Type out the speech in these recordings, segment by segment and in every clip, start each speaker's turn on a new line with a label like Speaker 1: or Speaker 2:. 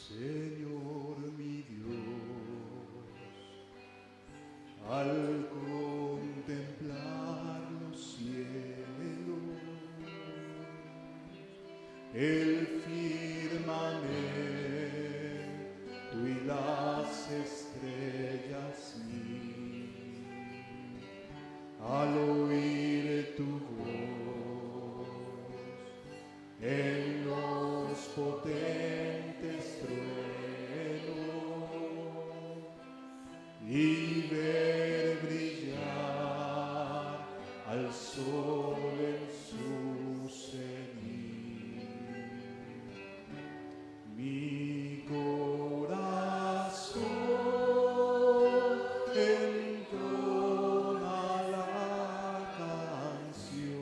Speaker 1: Señor mi Dios, al contemplar los cielos, el firmamento y las estrellas mías, al oír tu voz en los potentes truenos y ver brillar al sol en su cenit, mi corazón entona la canción.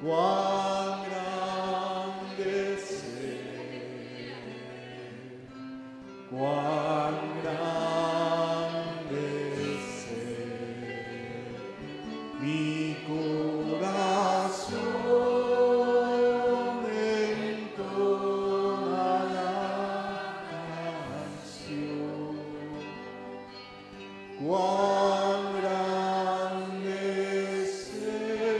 Speaker 1: Cuán grande es Él, cuán grande es Él, mi corazón entona la canción. Cuán grande es Él,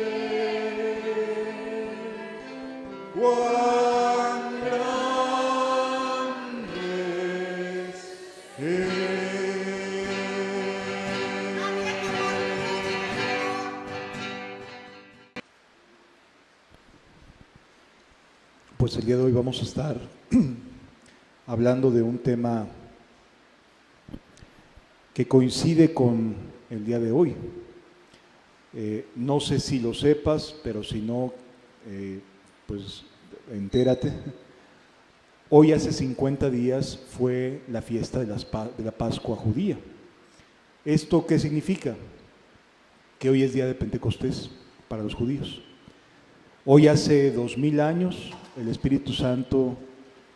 Speaker 1: cuán grande es Él. Pues el día de hoy vamos a estar hablando de un tema que coincide con el día de hoy. No sé si lo sepas, pero si no, pues entérate. Hoy hace 50 días fue la fiesta de la Pascua judía. ¿Esto qué significa? Que hoy es día de Pentecostés para los judíos. Hoy hace 2000 años el Espíritu Santo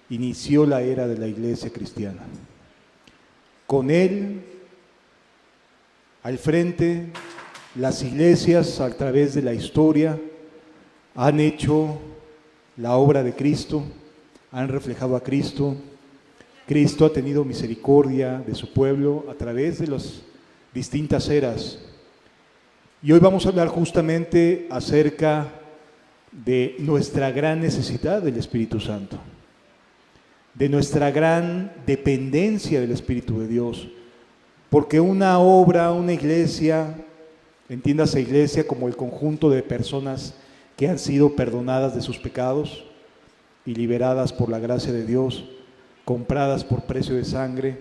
Speaker 1: inició la era de la iglesia cristiana. Con él, al frente, las iglesias a través de la historia han hecho la obra de Cristo, han reflejado a Cristo. Cristo ha tenido misericordia de su pueblo a través de las distintas eras. Y hoy vamos a hablar justamente acerca de nuestra gran necesidad del Espíritu Santo, de nuestra gran dependencia del Espíritu de Dios, porque una obra, una iglesia, entiéndase iglesia como el conjunto de personas que han sido perdonadas de sus pecados y liberadas por la gracia de Dios, compradas por precio de sangre.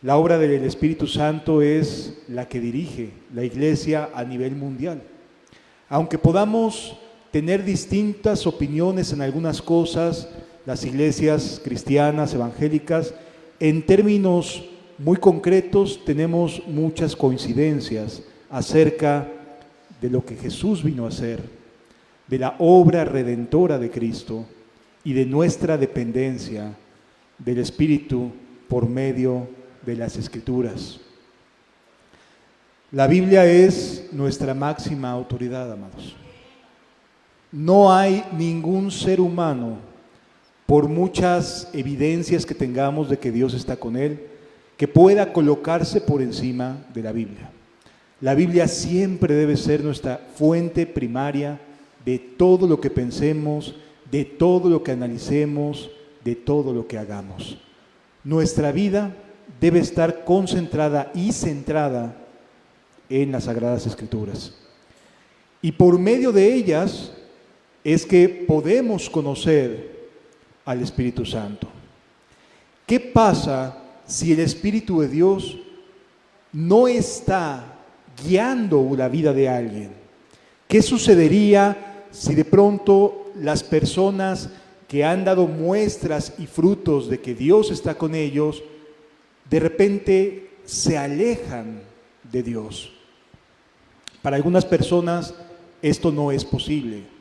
Speaker 1: La obra del Espíritu Santo es la que dirige la iglesia a nivel mundial. Aunque podamos tener distintas opiniones en algunas cosas, las iglesias cristianas, evangélicas, en términos muy concretos tenemos muchas coincidencias acerca de lo que Jesús vino a hacer, de la obra redentora de Cristo y de nuestra dependencia del Espíritu por medio de las Escrituras. La Biblia es nuestra máxima autoridad, amados. No hay ningún ser humano, por muchas evidencias que tengamos de que Dios está con él, que pueda colocarse por encima de la Biblia. La Biblia siempre debe ser nuestra fuente primaria de todo lo que pensemos, de todo lo que analicemos, de todo lo que hagamos. Nuestra vida debe estar concentrada y centrada en las Sagradas Escrituras. Y por medio de ellas es que podemos conocer al Espíritu Santo. ¿Qué pasa si el Espíritu de Dios no está guiando la vida de alguien? ¿Qué sucedería si de pronto las personas que han dado muestras y frutos de que Dios está con ellos, de repente se alejan de Dios? Para algunas personas esto no es posible.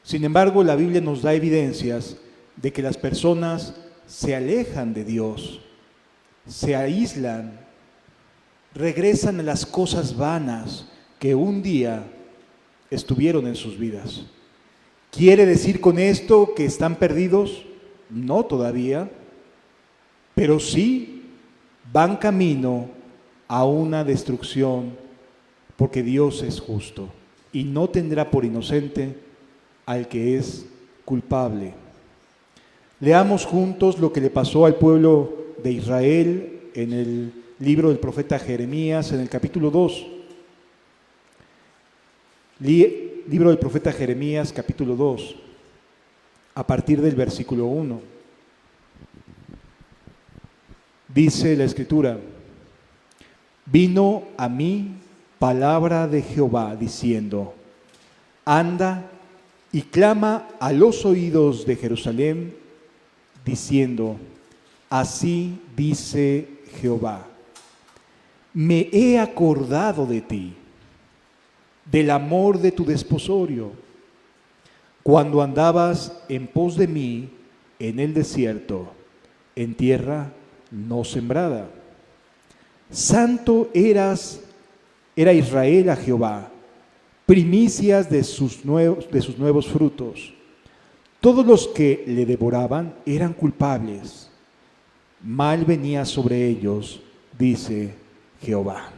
Speaker 1: Sin embargo, la Biblia nos da evidencias de que las personas se alejan de Dios, se aíslan, regresan a las cosas vanas que un día estuvieron en sus vidas. ¿Quiere decir con esto que están perdidos? no todavía, pero sí van camino a una destrucción, porque Dios es justo y no tendrá por inocente al que es culpable. Leamos juntos lo que le pasó al pueblo de Israel en el libro del profeta Jeremías, en el capítulo 2. Libro del profeta Jeremías, capítulo 2, a partir del versículo 1. Dice la Escritura: vino a mí palabra de Jehová diciendo: anda y clama a los oídos de Jerusalén, diciendo: así dice Jehová, me he acordado de ti, del amor de tu desposorio, cuando andabas en pos de mí en el desierto, en tierra no sembrada. Santo era Israel a Jehová, primicias de sus nuevos frutos. Todos los que le devoraban eran culpables. Mal venía sobre ellos, dice Jehová.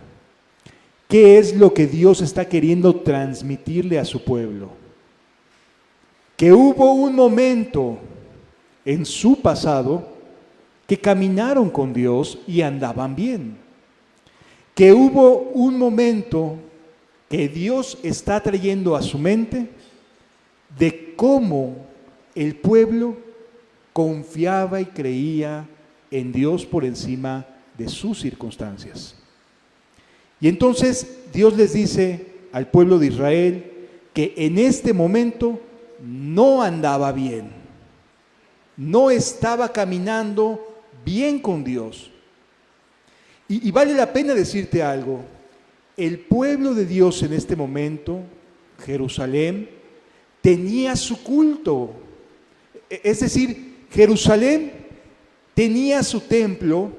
Speaker 1: ¿Qué es lo que Dios está queriendo transmitirle a su pueblo? Que hubo un momento en su pasado que caminaron con Dios y andaban bien. Que hubo un momento que Dios está trayendo a su mente de cómo el pueblo confiaba y creía en Dios por encima de sus circunstancias. Y entonces Dios les dice al pueblo de Israel que en este momento no andaba bien, no estaba caminando bien con Dios. Y vale la pena decirte algo: el pueblo de Dios en este momento, Jerusalén, tenía su culto. Es decir, Jerusalén tenía su templo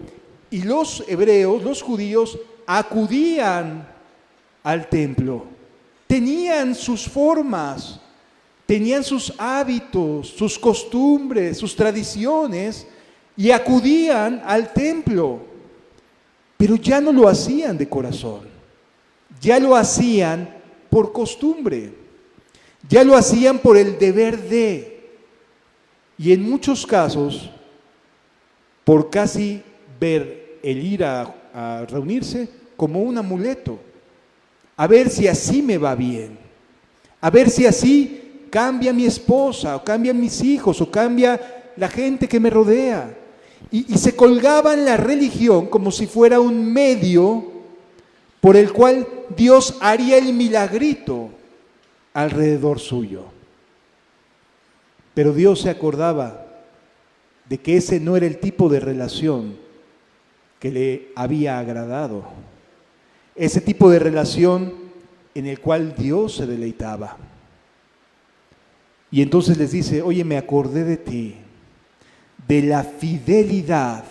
Speaker 1: y los hebreos, los judíos, acudían al templo. Tenían sus formas, tenían sus hábitos, sus costumbres, sus tradiciones y acudían al templo. Pero ya no lo hacían de corazón, ya lo hacían por costumbre, ya lo hacían por el deber de, y en muchos casos, por casi ver el ir a reunirse como un amuleto, a ver si así me va bien, a ver si así cambia mi esposa, o cambian mis hijos, o cambia la gente que me rodea. Y se colgaban la religión como si fuera un medio por el cual Dios haría el milagrito alrededor suyo. Pero Dios se acordaba de que ese no era el tipo de relación que le había agradado, ese tipo de relación en el cual Dios se deleitaba. Y entonces les dice: oye, me acordé de ti, de la fidelidad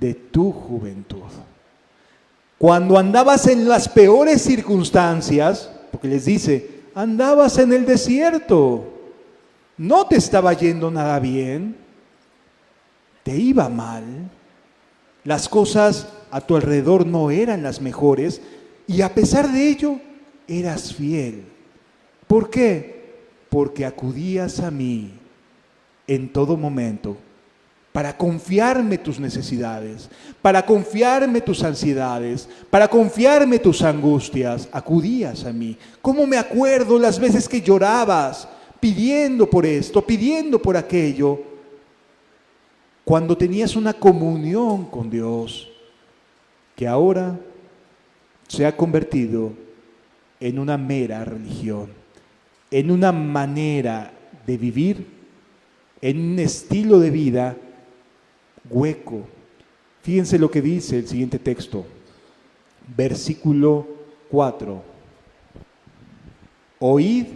Speaker 1: de tu juventud. Cuando andabas en las peores circunstancias, porque les dice, andabas en el desierto, no te estaba yendo nada bien, te iba mal, las cosas a tu alrededor no eran las mejores, y a pesar de ello, eras fiel. ¿Por qué? Porque acudías a mí en todo momento, para confiarme tus necesidades, para confiarme tus ansiedades, para confiarme tus angustias, acudías a mí. ¿Cómo me acuerdo las veces que llorabas pidiendo por esto, pidiendo por aquello? Cuando tenías una comunión con Dios, que ahora se ha convertido en una mera religión, en una manera de vivir, en un estilo de vida hueco. Fíjense lo que dice el siguiente texto, versículo 4. Oíd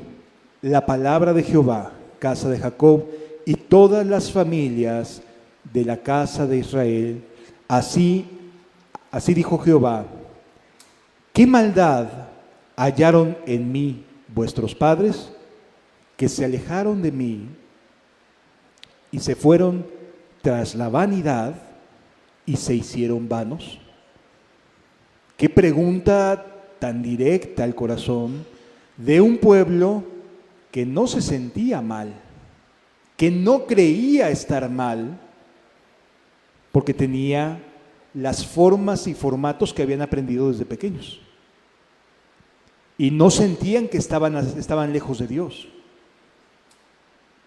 Speaker 1: la palabra de Jehová, casa de Jacob, y todas las familias de la casa de Israel. Así dijo Jehová: ¿qué maldad hallaron en mí vuestros padres, que se alejaron de mí y se fueron tras la vanidad y se hicieron vanos. Qué pregunta tan directa al corazón de un pueblo que no se sentía mal, que no creía estar mal, porque tenía las formas y formatos que habían aprendido desde pequeños. Y no sentían que estaban lejos de Dios.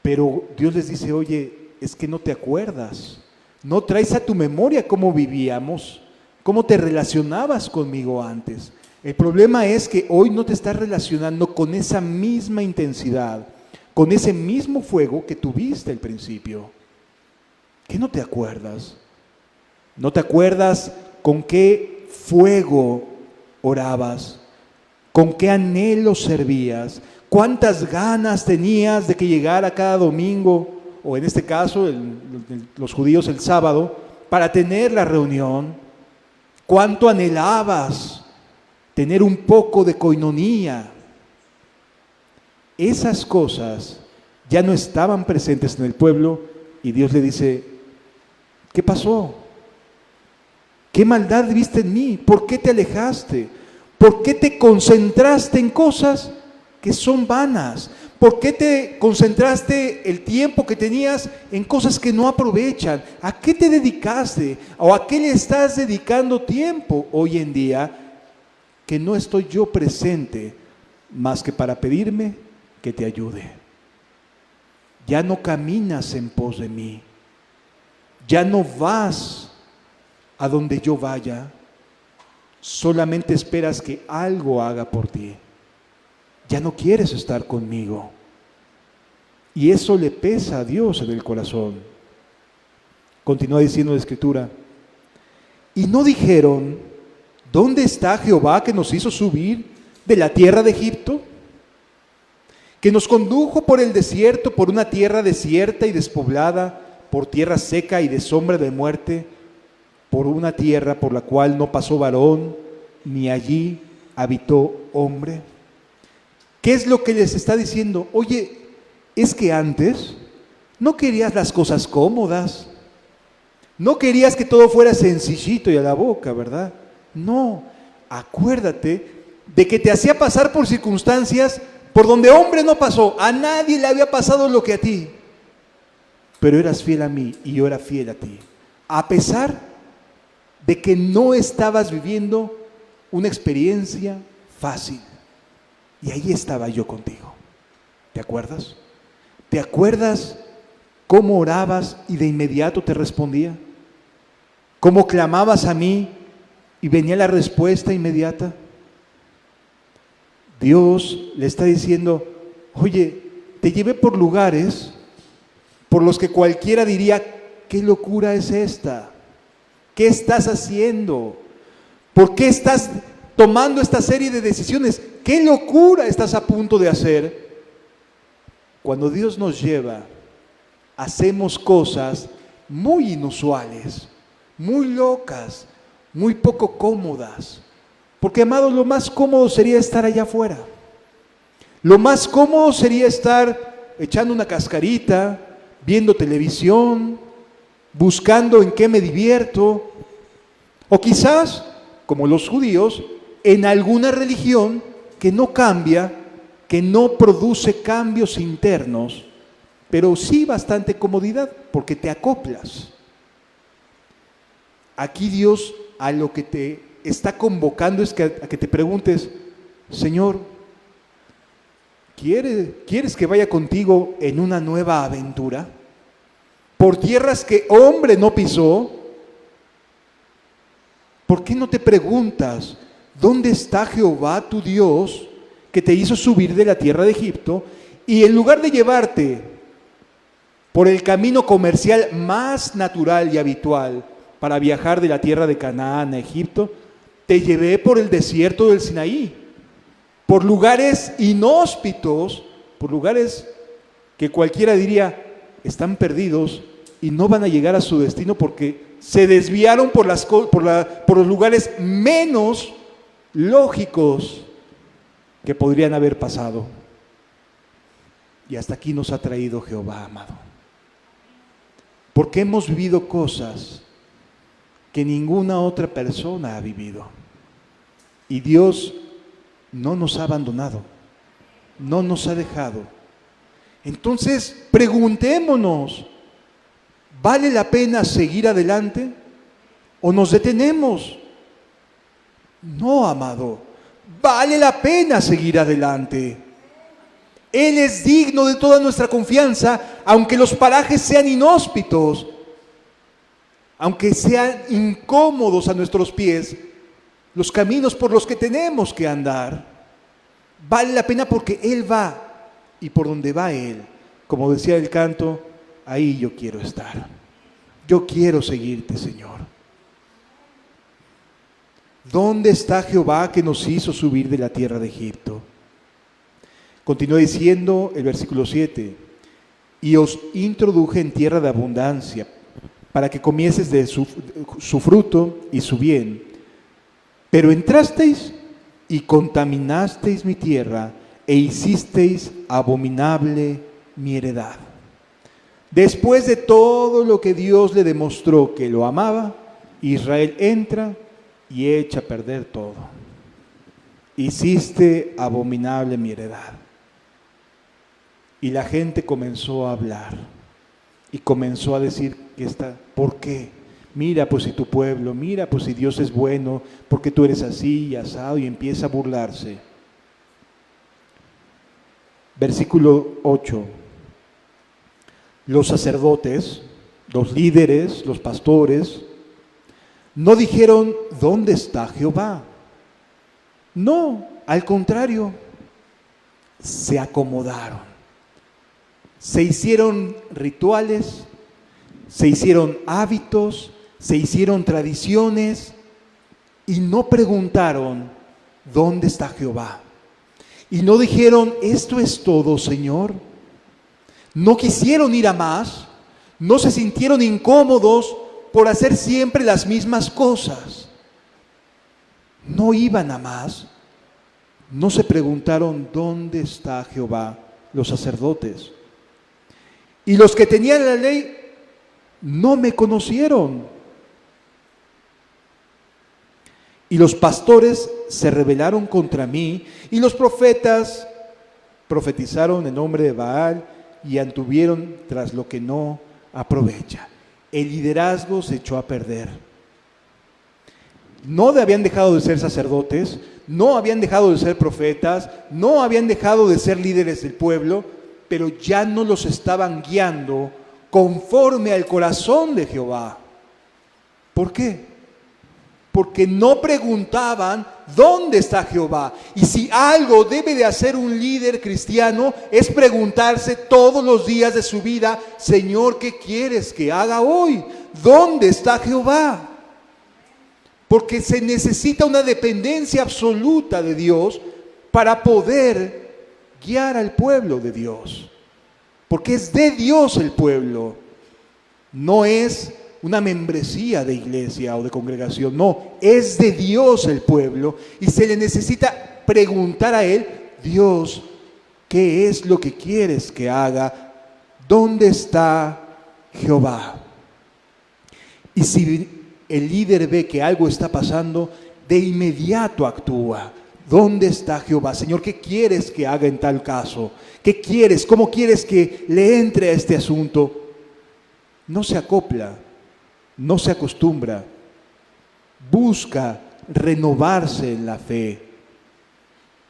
Speaker 1: Pero Dios les dice, oye, es que no te acuerdas, no traes a tu memoria cómo vivíamos, cómo te relacionabas conmigo antes. El problema es que hoy no te estás relacionando con esa misma intensidad, con ese mismo fuego que tuviste al principio. ¿Qué no te acuerdas? ¿No te acuerdas con qué fuego orabas? ¿Con qué anhelo servías? ¿Cuántas ganas tenías de que llegara cada domingo, o en este caso los judíos el sábado, para tener la reunión? ¿Cuánto anhelabas tener un poco de coinonía? Esas cosas ya no estaban presentes en el pueblo y Dios le dice, ¿qué pasó? ¿Qué maldad viste en mí? ¿Por qué te alejaste? ¿Por qué te concentraste en cosas que son vanas? ¿Por qué te concentraste el tiempo que tenías en cosas que no aprovechan? ¿A qué te dedicaste? ¿O a qué le estás dedicando tiempo hoy en día que no estoy yo presente más que para pedirme que te ayude? Ya no caminas en pos de mí. Ya no vas a donde yo vaya. Solamente esperas que algo haga por ti. Ya no quieres estar conmigo. Y eso le pesa a Dios en el corazón. Continúa diciendo la Escritura. Y no dijeron, ¿dónde está Jehová que nos hizo subir de la tierra de Egipto? Que nos condujo por el desierto, por una tierra desierta y despoblada, por tierra seca y de sombra de muerte, por una tierra por la cual no pasó varón, ni allí habitó hombre. ¿Qué es lo que les está diciendo? Oye, es que antes no querías las cosas cómodas, no querías que todo fuera sencillito y a la boca, ¿verdad? No, acuérdate de que te hacía pasar por circunstancias por donde hombre no pasó, a nadie le había pasado lo que a ti, pero eras fiel a mí y yo era fiel a ti, a pesar de que no estabas viviendo una experiencia fácil. Y ahí estaba yo contigo. ¿Te acuerdas? ¿Te acuerdas cómo orabas y de inmediato te respondía? ¿Cómo clamabas a mí y venía la respuesta inmediata? Dios le está diciendo, oye, te llevé por lugares por los que cualquiera diría, ¿qué locura es esta? ¿Qué estás haciendo? ¿Por qué estás tomando esta serie de decisiones? ¿Qué locura estás a punto de hacer? Cuando Dios nos lleva, hacemos cosas muy inusuales, muy locas, muy poco cómodas. Porque, amados, lo más cómodo sería estar allá afuera. Lo más cómodo sería estar echando una cascarita, viendo televisión, buscando en qué me divierto, o quizás, como los judíos, en alguna religión que no cambia, que no produce cambios internos, pero sí bastante comodidad, porque te acoplas. Aquí Dios a lo que te está convocando es a que te preguntes, Señor, ¿quieres que vaya contigo en una nueva aventura? Por tierras que hombre no pisó. ¿Por qué no te preguntas, ¿dónde está Jehová tu Dios que te hizo subir de la tierra de Egipto? Y en lugar de llevarte por el camino comercial más natural y habitual para viajar de la tierra de Canaán a Egipto, te llevé por el desierto del Sinaí, por lugares inhóspitos, por lugares que cualquiera diría, están perdidos y no van a llegar a su destino porque se desviaron por los lugares menos lógicos que podrían haber pasado. Y hasta aquí nos ha traído Jehová, amado. porque hemos vivido cosas que ninguna otra persona ha vivido. Y Dios no nos ha abandonado, no nos ha dejado. Entonces, preguntémonos, ¿vale la pena seguir adelante o nos detenemos? No, amado, vale la pena seguir adelante. Él es digno de toda nuestra confianza, aunque los parajes sean inhóspitos, aunque sean incómodos a nuestros pies, los caminos por los que tenemos que andar. Vale la pena porque Él va, y por donde va Él, como decía el canto, ahí yo quiero estar. Yo quiero seguirte, Señor. ¿Dónde está Jehová que nos hizo subir de la tierra de Egipto? Continúa diciendo el versículo 7, y os introduje en tierra de abundancia, para que comieses de su fruto y su bien. Pero entrasteis y contaminasteis mi tierra, e hicisteis abominable mi heredad. Después de todo lo que Dios le demostró que lo amaba, Israel entra y echa a perder todo. Hiciste abominable mi heredad. Y la gente comenzó a hablar y comenzó a decir ¿por qué? Mira pues si tu pueblo, mira pues si Dios es bueno, porque tú eres así y asado, y empieza a burlarse. Versículo 8. Los sacerdotes, los líderes, los pastores, no dijeron, ¿dónde está Jehová? No, al contrario, se acomodaron. Se hicieron rituales, se hicieron hábitos, se hicieron tradiciones y no preguntaron, ¿dónde está Jehová? Y no dijeron, esto es todo, Señor. No quisieron ir a más, no se sintieron incómodos por hacer siempre las mismas cosas. No iban a más, no se preguntaron, ¿dónde está Jehová? Los sacerdotes. Y los que tenían la ley no me conocieron. Y los pastores se rebelaron contra mí, y los profetas profetizaron en nombre de Baal y anduvieron tras lo que no aprovecha. El liderazgo se echó a perder. No habían dejado de ser sacerdotes, no habían dejado de ser profetas, no habían dejado de ser líderes del pueblo, pero ya no los estaban guiando conforme al corazón de Jehová. ¿Por qué? Porque no preguntaban dónde está Jehová. Y si algo debe de hacer un líder cristiano es preguntarse todos los días de su vida, Señor, ¿qué quieres que haga hoy? ¿Dónde está Jehová? Porque se necesita una dependencia absoluta de Dios para poder guiar al pueblo de Dios. Porque es de Dios el pueblo, no es una membresía de iglesia o de congregación, no, es de Dios el pueblo, y se le necesita preguntar a Él, Dios, ¿qué es lo que quieres que haga? ¿Dónde está Jehová? Y si el líder ve que algo está pasando, de inmediato actúa. ¿Dónde está Jehová? Señor, ¿qué quieres que haga en tal caso? ¿Qué quieres? ¿Cómo quieres que le entre a este asunto? No se acopla, no se acostumbra, busca renovarse en la fe.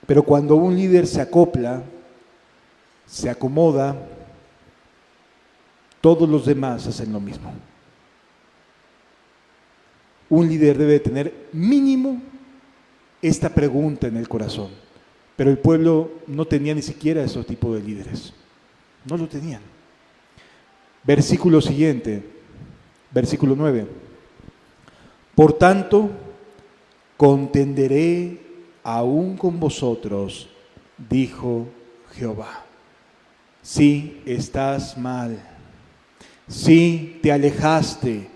Speaker 1: Pero cuando un líder se acopla, se acomoda, todos los demás hacen lo mismo. Un líder debe tener mínimo esta pregunta en el corazón, pero el pueblo no tenía ni siquiera ese tipo de líderes, no lo tenían. Versículo siguiente, versículo 9. Por tanto, contenderé aún con vosotros, dijo Jehová. Sí, estás mal, sí, te alejaste,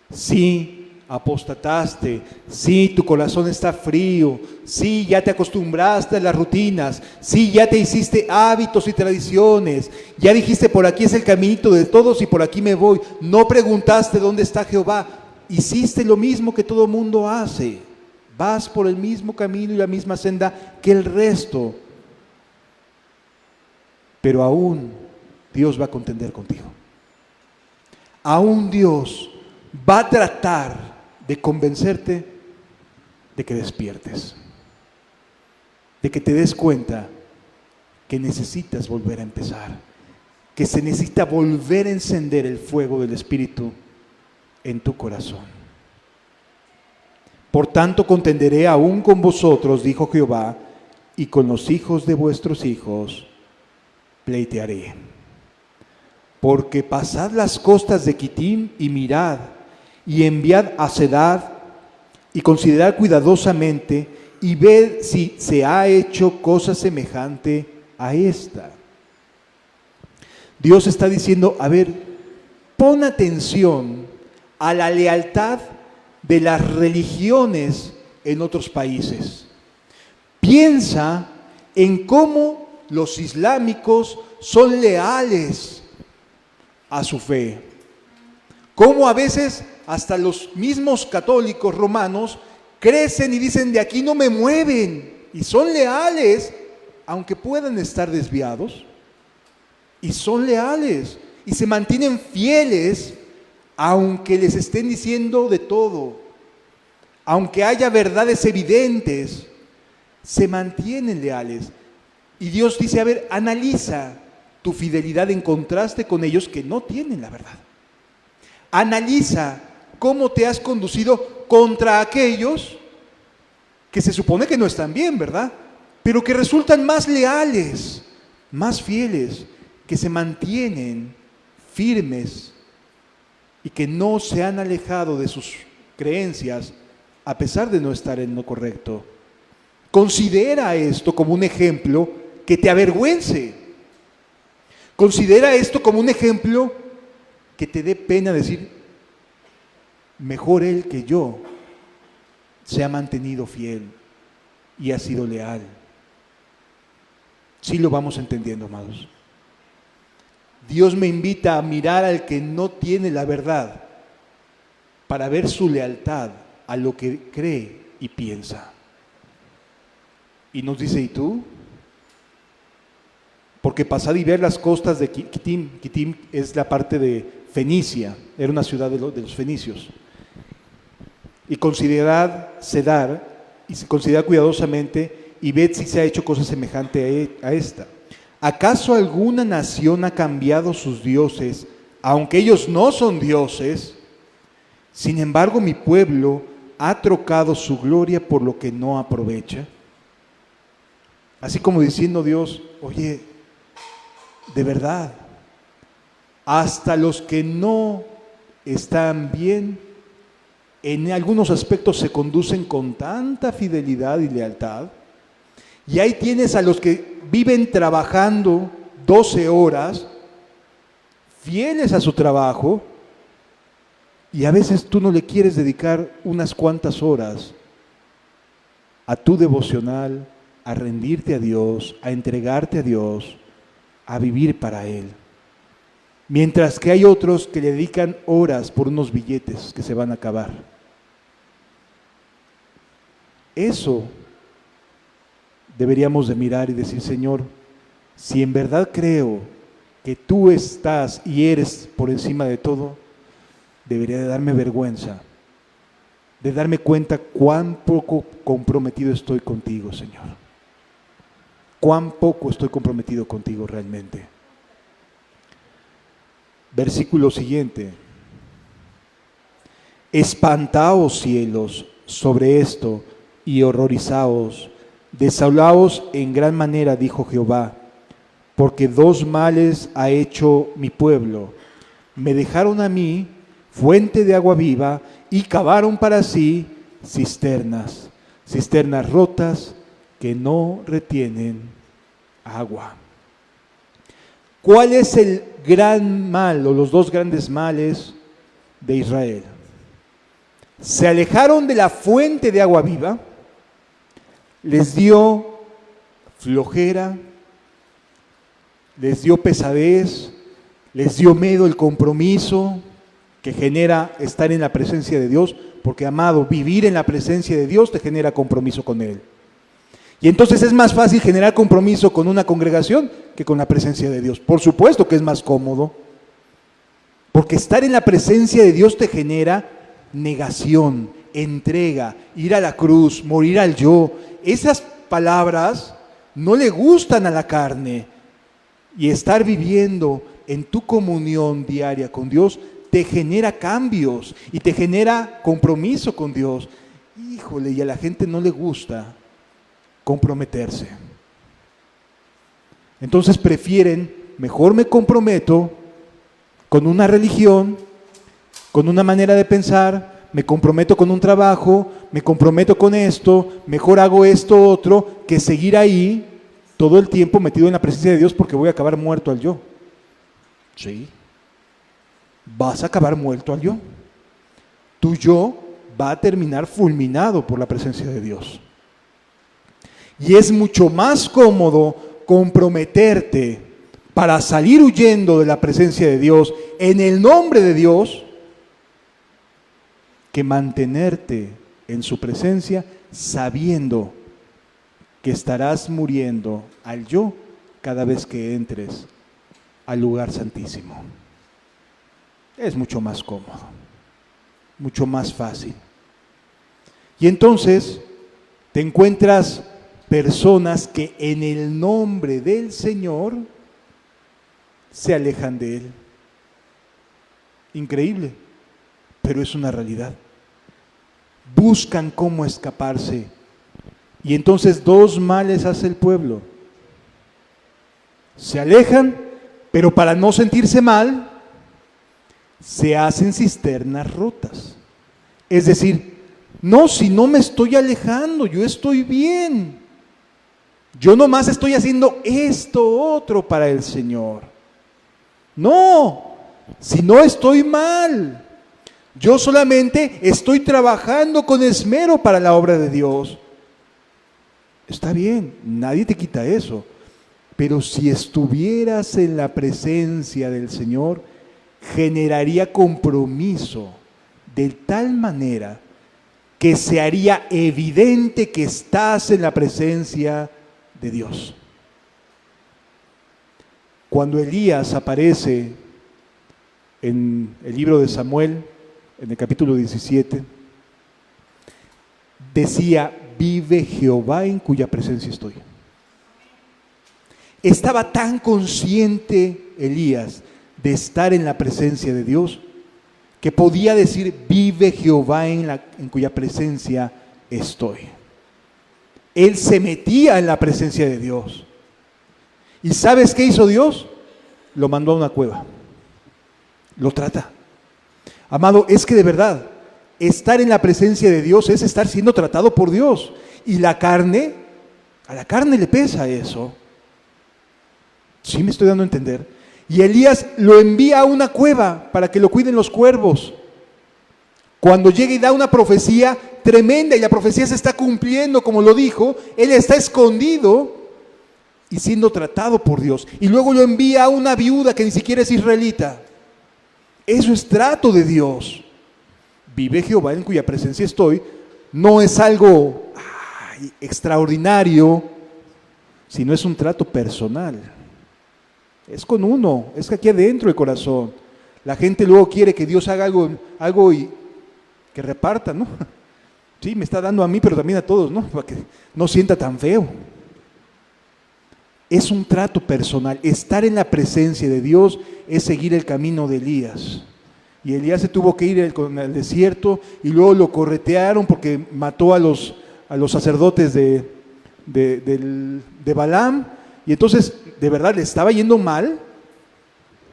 Speaker 1: sí, apostataste, sí, tu corazón está frío, sí, ya te acostumbraste a las rutinas, sí, ya te hiciste hábitos y tradiciones, ya dijiste por aquí es el caminito de todos y por aquí me voy, no preguntaste dónde está Jehová, hiciste lo mismo que todo mundo hace, vas por el mismo camino y la misma senda que el resto, pero aún Dios va a contender contigo. Aún Dios va a tratar de convencerte de que despiertes, de que te des cuenta que necesitas volver a empezar, que se necesita volver a encender el fuego del Espíritu en tu corazón. Por tanto, contenderé aún con vosotros, dijo Jehová, y con los hijos de vuestros hijos pleitearé. Porque pasad las costas de Quitim y mirad, y enviad a Sedad, y considerad cuidadosamente, y ved si se ha hecho cosa semejante a esta. Dios está diciendo, a ver, pon atención a la lealtad de las religiones en otros países. Piensa en cómo los islámicos son leales a su fe. Cómo a veces hasta los mismos católicos romanos crecen y dicen, de aquí no me mueven, y son leales, aunque puedan estar desviados, y son leales, y se mantienen fieles, aunque les estén diciendo de todo, aunque haya verdades evidentes, se mantienen leales. Y Dios dice, a ver, analiza tu fidelidad en contraste con ellos que no tienen la verdad. Analiza cómo te has conducido contra aquellos que se supone que no están bien, ¿verdad? Pero que resultan más leales, más fieles, que se mantienen firmes y que no se han alejado de sus creencias a pesar de no estar en lo correcto. Considera esto como un ejemplo que te avergüence. Considera esto como un ejemplo que te dé pena decir, mejor él que yo se ha mantenido fiel y ha sido leal. Sí lo vamos entendiendo, amados. Dios me invita a mirar al que no tiene la verdad para ver su lealtad a lo que cree y piensa. Y nos dice, ¿y tú? Porque pasad y ver las costas de Quitim. Quitim es la parte de Fenicia, era una ciudad de los fenicios. Y considerad Sedar, y considerad cuidadosamente, y ved si se ha hecho cosa semejante a esta. ¿Acaso alguna nación ha cambiado sus dioses, aunque ellos no son dioses? Sin embargo, mi pueblo ha trocado su gloria por lo que no aprovecha. Así como diciendo Dios, oye, de verdad, hasta los que no están bien, en algunos aspectos se conducen con tanta fidelidad y lealtad. Y ahí tienes a los que viven trabajando 12 horas, fieles a su trabajo, y a veces tú no le quieres dedicar unas cuantas horas a tu devocional, a rendirte a Dios, a entregarte a Dios, a vivir para Él. Mientras que hay otros que le dedican horas por unos billetes que se van a acabar. Eso deberíamos de mirar y decir, Señor, si en verdad creo que tú estás y eres por encima de todo, debería de darme vergüenza, de darme cuenta cuán poco comprometido estoy contigo, Señor. Cuán poco estoy comprometido contigo realmente. Versículo siguiente. Espantaos, cielos, sobre esto y horrorizaos. Desolaos en gran manera, dijo Jehová, porque dos males ha hecho mi pueblo. Me dejaron a mí fuente de agua viva y cavaron para sí cisternas, cisternas rotas que no retienen agua. ¿Cuál es el gran mal o los dos grandes males de Israel? Se alejaron de la fuente de agua viva, les dio flojera, les dio pesadez, les dio miedo el compromiso que genera estar en la presencia de Dios, porque, amado, vivir en la presencia de Dios te genera compromiso con Él. Y entonces es más fácil generar compromiso con una congregación que con la presencia de Dios. Por supuesto que es más cómodo, porque estar en la presencia de Dios te genera negación, entrega, ir a la cruz, morir al yo. Esas palabras no le gustan a la carne, y estar viviendo en tu comunión diaria con Dios te genera cambios y te genera compromiso con Dios. Híjole, y a la gente no le gusta comprometerse. Entonces prefieren, mejor me comprometo con una religión, con una manera de pensar, me comprometo con un trabajo, me comprometo con esto, mejor hago esto otro, que seguir ahí todo el tiempo metido en la presencia de Dios, porque voy a acabar muerto al yo. Sí, vas a acabar muerto al yo. Tu yo va a terminar fulminado por la presencia de Dios. Y es mucho más cómodo comprometerte para salir huyendo de la presencia de Dios en el nombre de Dios, que mantenerte en su presencia sabiendo que estarás muriendo al yo cada vez que entres al lugar santísimo. Es mucho más cómodo, mucho más fácil. Y entonces te encuentras personas que en el nombre del Señor se alejan de Él. Increíble, pero es una realidad. Buscan cómo escaparse. Y entonces dos males hace el pueblo. Se alejan, pero para no sentirse mal, se hacen cisternas rotas. Es decir, no, si no me estoy alejando, yo estoy bien. Yo nomás estoy haciendo esto otro para el Señor. No, si no estoy mal. Yo solamente estoy trabajando con esmero para la obra de Dios. Está bien, nadie te quita eso. Pero si estuvieras en la presencia del Señor, generaría compromiso de tal manera que se haría evidente que estás en la presencia de Dios. Cuando Elías aparece en el libro de Samuel, en el capítulo 17, decía: vive Jehová en cuya presencia estoy. Estaba tan consciente Elías de estar en la presencia de Dios que podía decir: vive Jehová en cuya presencia estoy. Él se metía en la presencia de Dios. ¿Y sabes qué hizo Dios? Lo mandó a una cueva. Lo trata. Amado, es que de verdad, estar en la presencia de Dios es estar siendo tratado por Dios. Y a la carne le pesa eso. ¿Sí me estoy dando a entender? Y Elías lo envía a una cueva para que lo cuiden los cuervos. Cuando llega y da una profecía tremenda y la profecía se está cumpliendo como lo dijo, él está escondido y siendo tratado por Dios. Y luego lo envía a una viuda que ni siquiera es israelita. Eso es trato de Dios. Vive Jehová en cuya presencia estoy. No es algo extraordinario, sino es un trato personal. Es con uno, es aquí adentro del corazón. La gente luego quiere que Dios haga algo y que reparta, ¿no? Sí, me está dando a mí, pero también a todos, ¿no? Para que no sienta tan feo. Es un trato personal. Estar en la presencia de Dios es seguir el camino de Elías. Y Elías se tuvo que ir al desierto y luego lo corretearon porque mató a los sacerdotes de Balaam. Y entonces, de verdad, le estaba yendo mal.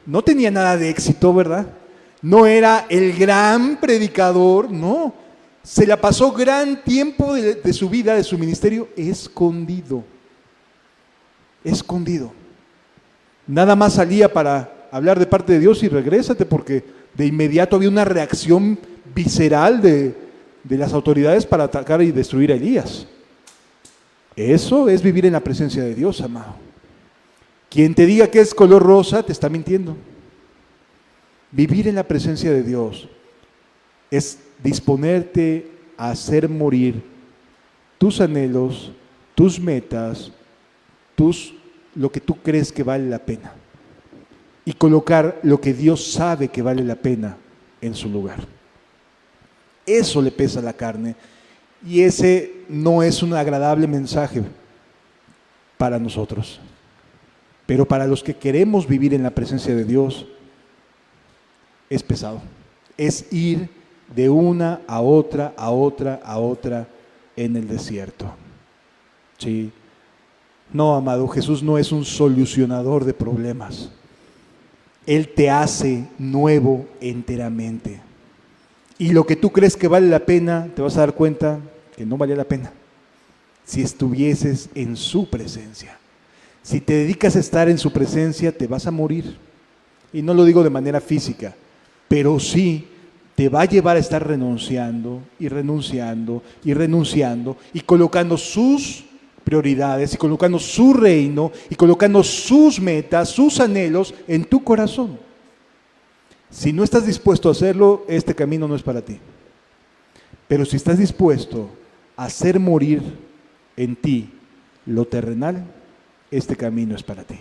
Speaker 1: No tenía nada de éxito, ¿verdad? No era el gran predicador, no. Se la pasó gran tiempo de su vida, de su ministerio, escondido. Escondido. Nada más salía para hablar de parte de Dios y regrésate, porque de inmediato había una reacción visceral de de las autoridades para atacar y destruir a Elías. Eso es vivir en la presencia de Dios, amado. Quien te diga que es color rosa, te está mintiendo. Vivir en la presencia de Dios es disponerte a hacer morir tus anhelos, tus metas, lo que tú crees que vale la pena, y colocar lo que Dios sabe que vale la pena en su lugar. Eso le pesa a la carne, y ese no es un agradable mensaje para nosotros. Pero para los que queremos vivir en la presencia de Dios, es pesado. Es ir de una a otra, a otra, a otra en el desierto. ¿Sí? No, amado, Jesús no es un solucionador de problemas. Él te hace nuevo enteramente. Y lo que tú crees que vale la pena, te vas a dar cuenta que no vale la pena si estuvieses en su presencia. Si te dedicas a estar en su presencia, te vas a morir. Y no lo digo de manera física, pero sí te va a llevar a estar renunciando y renunciando y renunciando y colocando sus prioridades y colocando su reino y colocando sus metas, sus anhelos en tu corazón. Si no estás dispuesto a hacerlo, este camino no es para ti. Pero si estás dispuesto a hacer morir en ti lo terrenal, este camino es para ti.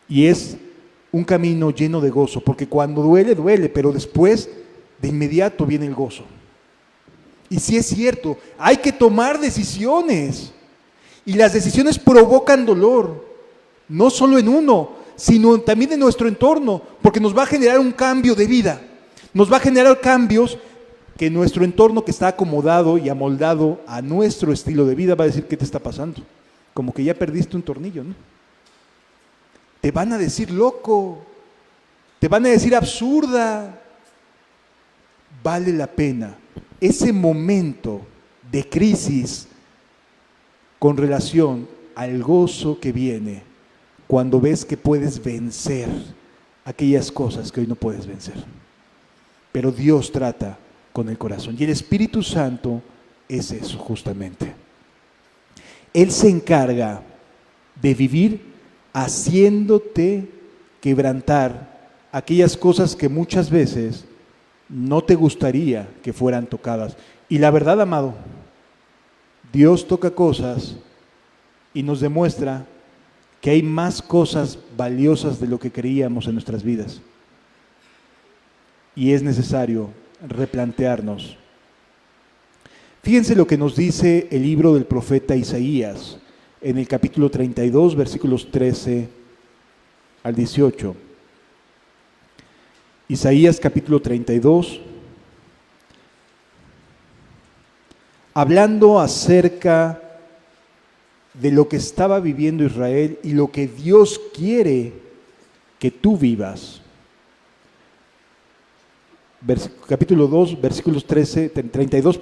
Speaker 1: Y es un camino lleno de gozo, porque cuando duele, duele, pero después, de inmediato viene el gozo. Y sí es cierto, hay que tomar decisiones. Y las decisiones provocan dolor, no solo en uno, sino también en nuestro entorno, porque nos va a generar un cambio de vida. Nos va a generar cambios que nuestro entorno, que está acomodado y amoldado a nuestro estilo de vida, va a decir: ¿qué te está pasando? Como que ya perdiste un tornillo, ¿no? Te van a decir loco, te van a decir absurda. Vale la pena ese momento de crisis con relación al gozo que viene cuando ves que puedes vencer aquellas cosas que hoy no puedes vencer. Pero Dios trata con el corazón, y el Espíritu Santo es eso justamente. Él se encarga de vivir haciéndote quebrantar aquellas cosas que muchas veces no te gustaría que fueran tocadas. Y la verdad, amado, Dios toca cosas y nos demuestra que hay más cosas valiosas de lo que creíamos en nuestras vidas. Y es necesario replantearnos. Fíjense lo que nos dice el libro del profeta Isaías en el capítulo 32, versículos 13 al 18. Isaías capítulo 32, hablando acerca de lo que estaba viviendo Israel y lo que Dios quiere que tú vivas. Capítulo 2, versículos 32,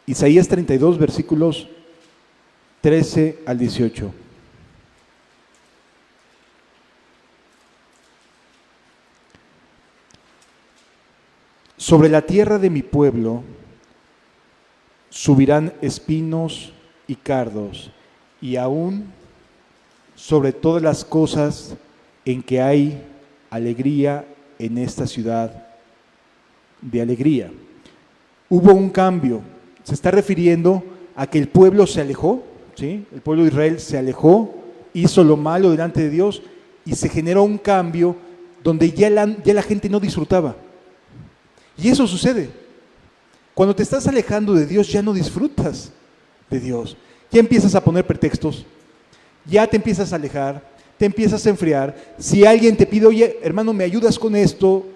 Speaker 1: Isaías 32, versículos 13 al 18. Sobre la tierra de mi pueblo subirán espinos y cardos, y aún sobre todas las cosas en que hay alegría en esta ciudad de alegría. Hubo un cambio, se está refiriendo a que el pueblo se alejó, ¿sí? El pueblo de Israel se alejó, hizo lo malo delante de Dios y se generó un cambio donde ya la gente no disfrutaba. Y eso sucede. Cuando te estás alejando de Dios, ya no disfrutas de Dios. Ya empiezas a poner pretextos, ya te empiezas a alejar, te empiezas a enfriar. Si alguien te pide: oye, hermano, ¿me ayudas con esto?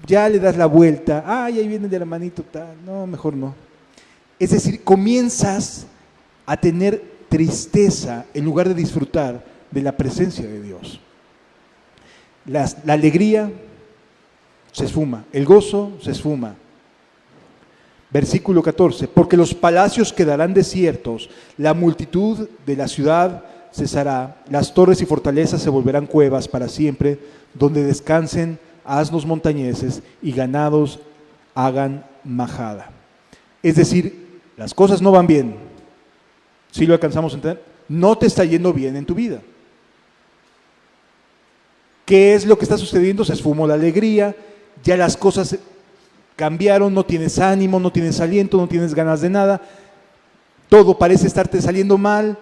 Speaker 1: Ya le das la vuelta. Ay, ahí viene el hermanito tal. No, mejor no. Es decir, comienzas a tener tristeza en lugar de disfrutar de la presencia de Dios. La alegría se esfuma, el gozo se esfuma. Versículo 14, porque los palacios quedarán desiertos, la multitud de la ciudad cesará, las torres y fortalezas se volverán cuevas para siempre, donde descansen asnos montañeses y ganados hagan majada. Es decir, las cosas no van bien. ¿Sí lo alcanzamos a entender? No te está yendo bien en tu vida. ¿Qué es lo que está sucediendo? Se esfumó la alegría, ya las cosas cambiaron, no tienes ánimo, no tienes aliento, no tienes ganas de nada, todo parece estarte saliendo mal,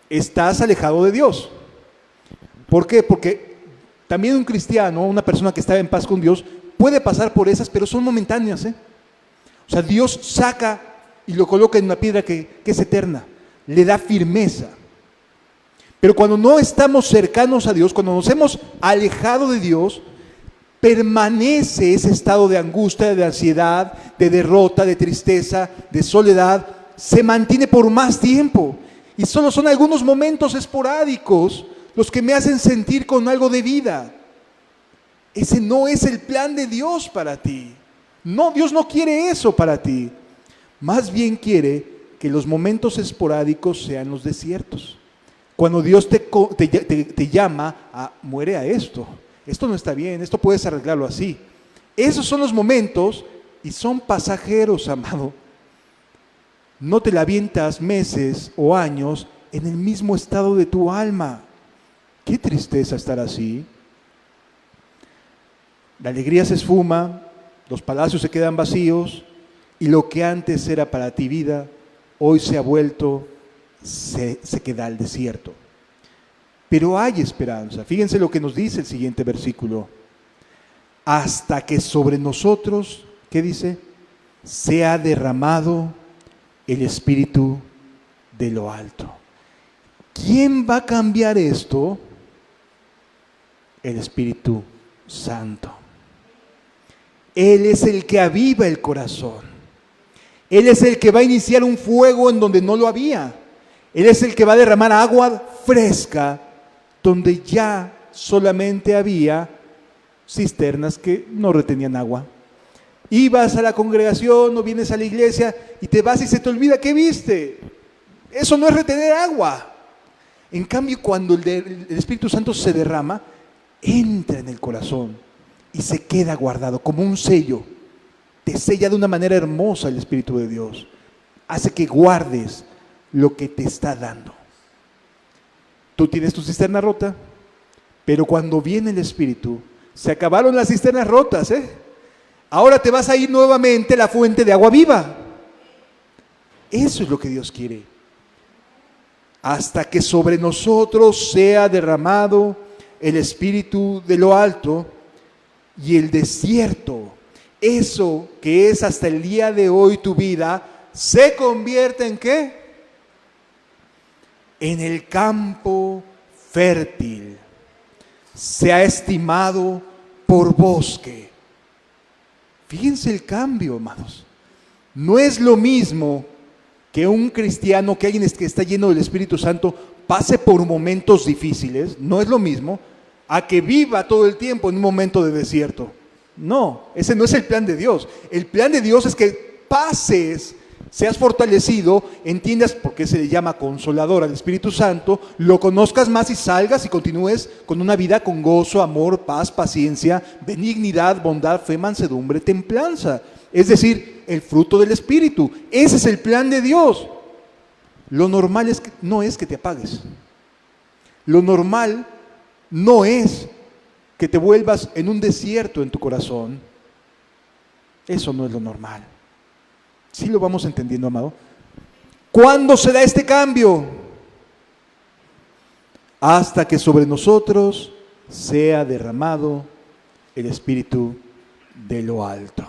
Speaker 1: estás alejado de Dios. ¿Por qué? Porque también un cristiano, una persona que está en paz con Dios, puede pasar por esas, pero son momentáneas, ¿eh? O sea, Dios saca y lo coloca en una piedra que es eterna, le da firmeza. Pero cuando no estamos cercanos a Dios, cuando nos hemos alejado de Dios, permanece ese estado de angustia, de ansiedad, de derrota, de tristeza, de soledad, se mantiene por más tiempo. Y solo son algunos momentos esporádicos los que me hacen sentir con algo de vida. Ese no es el plan de Dios para ti. No, Dios no quiere eso para ti. Más bien quiere que los momentos esporádicos sean los desiertos. Cuando Dios te llama a muere a esto no está bien, esto puedes arreglarlo así. Esos son los momentos y son pasajeros, amado. No te la avientas meses o años en el mismo estado de tu alma. Qué tristeza estar así. La alegría se esfuma, los palacios se quedan vacíos y lo que antes era para ti vida, hoy se ha vuelto se queda al desierto. Pero hay esperanza. Fíjense lo que nos dice el siguiente versículo. Hasta que sobre nosotros, ¿qué dice? Sea derramado el Espíritu de lo alto. ¿Quién va a cambiar esto? El Espíritu Santo. Él es el que aviva el corazón. Él es el que va a iniciar un fuego en donde no lo había. Él es el que va a derramar agua fresca donde ya solamente había cisternas que no retenían agua. Ibas a la congregación o vienes a la iglesia y te vas y se te olvida qué viste. Eso no es retener agua. En cambio, cuando el Espíritu Santo se derrama, entra en el corazón y se queda guardado como un sello. Te sella de una manera hermosa el Espíritu de Dios. Hace que guardes lo que te está dando. Tú tienes tu cisterna rota, pero cuando viene el Espíritu, se acabaron las cisternas rotas, ¿eh? Ahora te vas a ir nuevamente a la fuente de agua viva. Eso es lo que Dios quiere. Hasta que sobre nosotros sea derramado el Espíritu de lo alto y el desierto, eso que es hasta el día de hoy tu vida, se convierte en ¿qué? En el campo fértil, se ha estimado por bosque. Fíjense el cambio, amados. No es lo mismo que un cristiano, que alguien que está lleno del Espíritu Santo, pase por momentos difíciles, no es lo mismo, a que viva todo el tiempo en un momento de desierto. No, ese no es el plan de Dios. El plan de Dios es que pases, seas fortalecido, entiendas por qué se le llama consolador al Espíritu Santo, lo conozcas más y salgas y continúes con una vida con gozo, amor, paz, paciencia, benignidad, bondad, fe, mansedumbre, templanza. Es decir, el fruto del Espíritu. Ese es el plan de Dios. Lo normal no es que te apagues. Lo normal no es que te vuelvas en un desierto en tu corazón. Eso no es lo normal. ¿Sí lo vamos entendiendo, amado? ¿Cuándo se da este cambio? Hasta que sobre nosotros sea derramado el Espíritu de lo alto.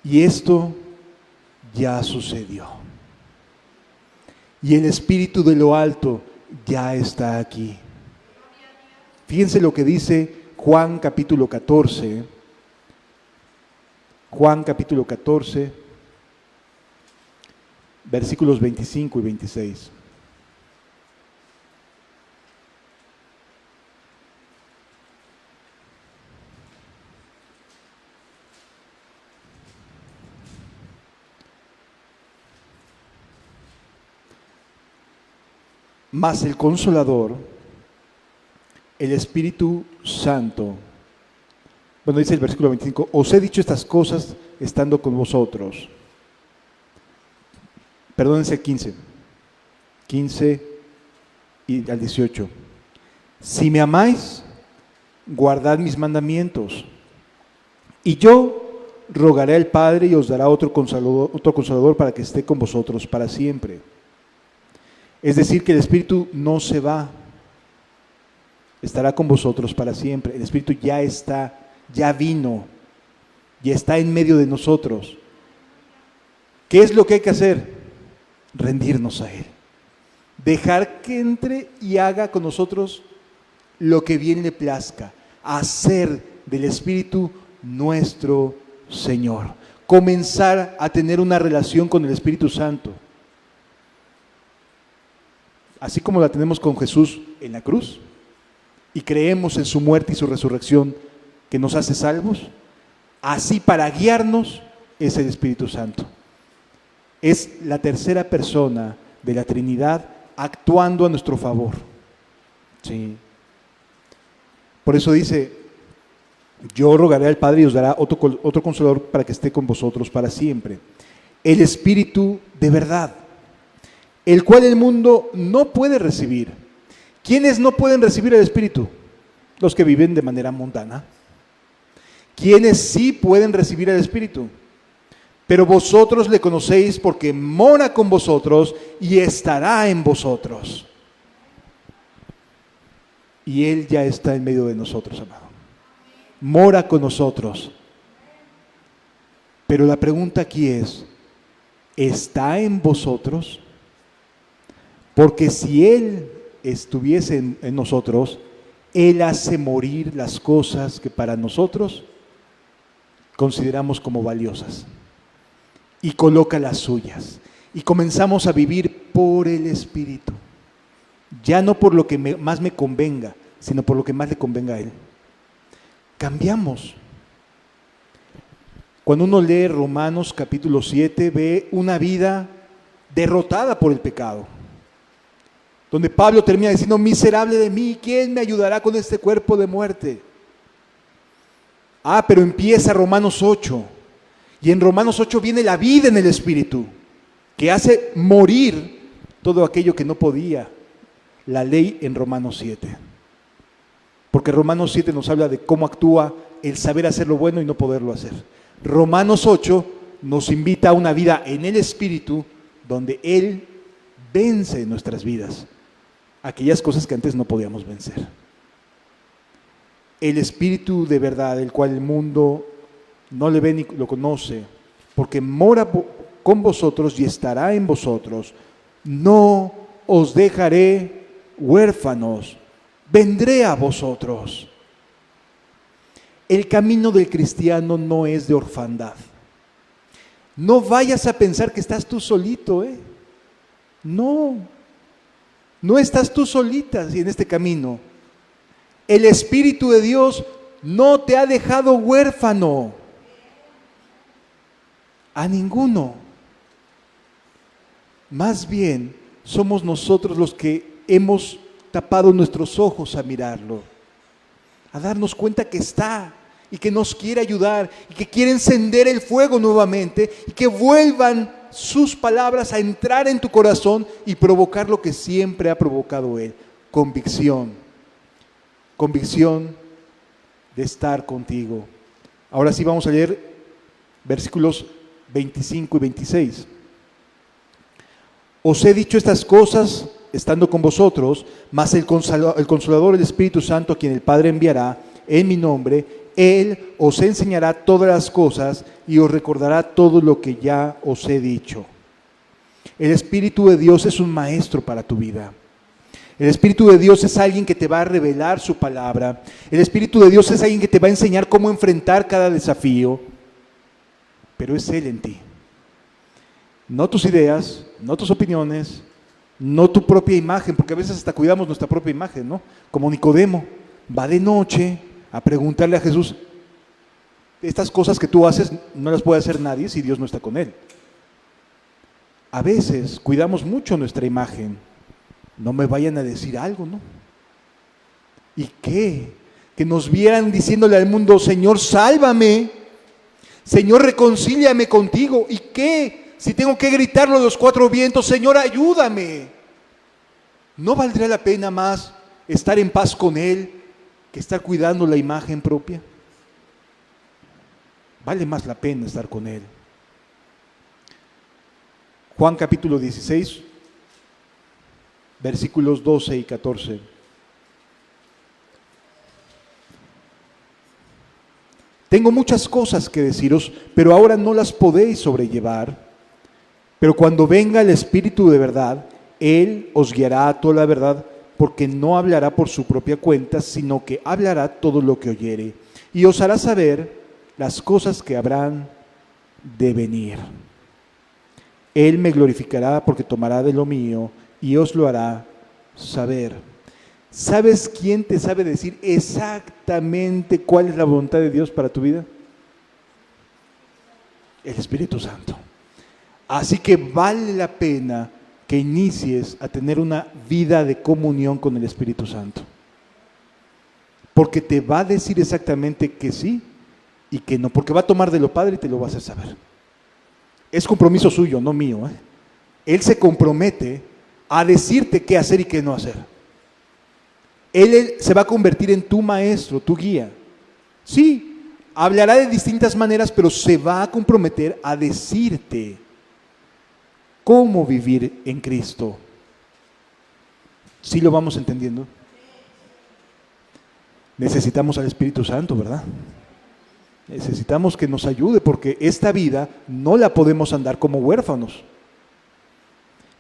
Speaker 1: Y esto ya sucedió. Y el Espíritu de lo alto ya está aquí. Fíjense lo que dice Juan capítulo 14. Juan capítulo 14, versículos 25 y 26. Mas el Consolador, el Espíritu Santo, Bueno, dice el versículo 25, os he dicho estas cosas estando con vosotros. Perdónense el 15 y al 18. Si me amáis, guardad mis mandamientos. Y yo rogaré al Padre y os dará otro consolador para que esté con vosotros para siempre. Es decir, que el Espíritu no se va, estará con vosotros para siempre. El Espíritu ya está, ya vino, ya está en medio de nosotros. ¿Qué es lo que hay que hacer? Rendirnos a Él. Dejar que entre y haga con nosotros lo que bien le plazca. Hacer del Espíritu nuestro Señor. Comenzar a tener una relación con el Espíritu Santo. Así como la tenemos con Jesús en la cruz y creemos en su muerte y su resurrección que nos hace salvos, así para guiarnos es el Espíritu Santo. Es la tercera persona de la Trinidad actuando a nuestro favor. Sí. Por eso dice, yo rogaré al Padre y os dará otro consolador para que esté con vosotros para siempre. El Espíritu de verdad, el cual el mundo no puede recibir. ¿Quiénes no pueden recibir el Espíritu? Los que viven de manera mundana. ¿Quiénes sí pueden recibir el Espíritu? Pero vosotros le conocéis porque mora con vosotros y estará en vosotros. Y Él ya está en medio de nosotros, amado. Mora con nosotros. Pero la pregunta aquí es, ¿está en vosotros? Porque si Él estuviese en nosotros, Él hace morir las cosas que para nosotros consideramos como valiosas y coloca las suyas. Y comenzamos a vivir por el Espíritu, ya no por lo que más me convenga, sino por lo que más le convenga a Él. Cambiamos. Cuando uno lee Romanos capítulo 7, ve una vida derrotada por el pecado, donde Pablo termina diciendo, miserable de mí, ¿quién me ayudará con este cuerpo de muerte? Pero empieza Romanos 8, y en Romanos 8 viene la vida en el Espíritu, que hace morir todo aquello que no podía la ley en Romanos 7. Porque Romanos 7 nos habla de cómo actúa el saber hacer lo bueno y no poderlo hacer. Romanos 8 nos invita a una vida en el Espíritu, donde Él vence en nuestras vidas aquellas cosas que antes no podíamos vencer. El Espíritu de verdad, el cual el mundo no le ve ni lo conoce, porque mora con vosotros y estará en vosotros, no os dejaré huérfanos, vendré a vosotros. El camino del cristiano no es de orfandad. No vayas a pensar que estás tú solito, No estás tú solita en este camino. El Espíritu de Dios no te ha dejado huérfano. A ninguno. Más bien, somos nosotros los que hemos tapado nuestros ojos a mirarlo, a darnos cuenta que está y que nos quiere ayudar y que quiere encender el fuego nuevamente y que vuelvan sus palabras a entrar en tu corazón y provocar lo que siempre ha provocado Él, convicción de estar contigo. Ahora sí vamos a leer versículos 25 y 26. Os he dicho estas cosas estando con vosotros, mas el Consolador, el Espíritu Santo, a quien el Padre enviará en mi nombre, Él os enseñará todas las cosas y os recordará todo lo que ya os he dicho. El Espíritu de Dios es un maestro para tu vida. El Espíritu de Dios es alguien que te va a revelar su palabra. El Espíritu de Dios es alguien que te va a enseñar cómo enfrentar cada desafío. Pero es Él en ti. No tus ideas, no tus opiniones, no tu propia imagen, porque a veces hasta cuidamos nuestra propia imagen, ¿no? Como Nicodemo, va de noche a preguntarle a Jesús, estas cosas que tú haces no las puede hacer nadie si Dios no está con él. A veces cuidamos mucho nuestra imagen, no me vayan a decir algo, ¿no? ¿Y qué? que nos vieran diciéndole al mundo: Señor, sálvame, Señor, reconcíliame contigo. ¿Y qué? Si tengo que gritarlo a los cuatro vientos: Señor, ayúdame. ¿No valdría la pena más estar en paz con Él que estar cuidando la imagen propia? Vale más la pena estar con Él. Juan capítulo 16, versículos 12 y 14. Tengo muchas cosas que deciros, pero ahora no las podéis sobrellevar. Pero cuando venga el Espíritu de verdad, Él os guiará a toda la verdad, porque no hablará por su propia cuenta, sino que hablará todo lo que oyere, y os hará saber las cosas que habrán de venir. Él me glorificará, porque tomará de lo mío y os lo hará saber. ¿Sabes quién te sabe decir exactamente cuál es la voluntad de Dios para tu vida? El Espíritu Santo. Así que vale la pena que inicies a tener una vida de comunión con el Espíritu Santo, porque te va a decir exactamente que sí y que no, porque va a tomar de lo Padre y te lo va a hacer saber. Es compromiso suyo, no mío, ¿eh? Él se compromete a decirte qué hacer y qué no hacer. Él se va a convertir en tu maestro, tu guía. Sí, hablará de distintas maneras, pero se va a comprometer a decirte cómo vivir en Cristo. ¿Sí lo vamos entendiendo? Necesitamos al Espíritu Santo, ¿verdad? Necesitamos que nos ayude, porque esta vida no la podemos andar como huérfanos.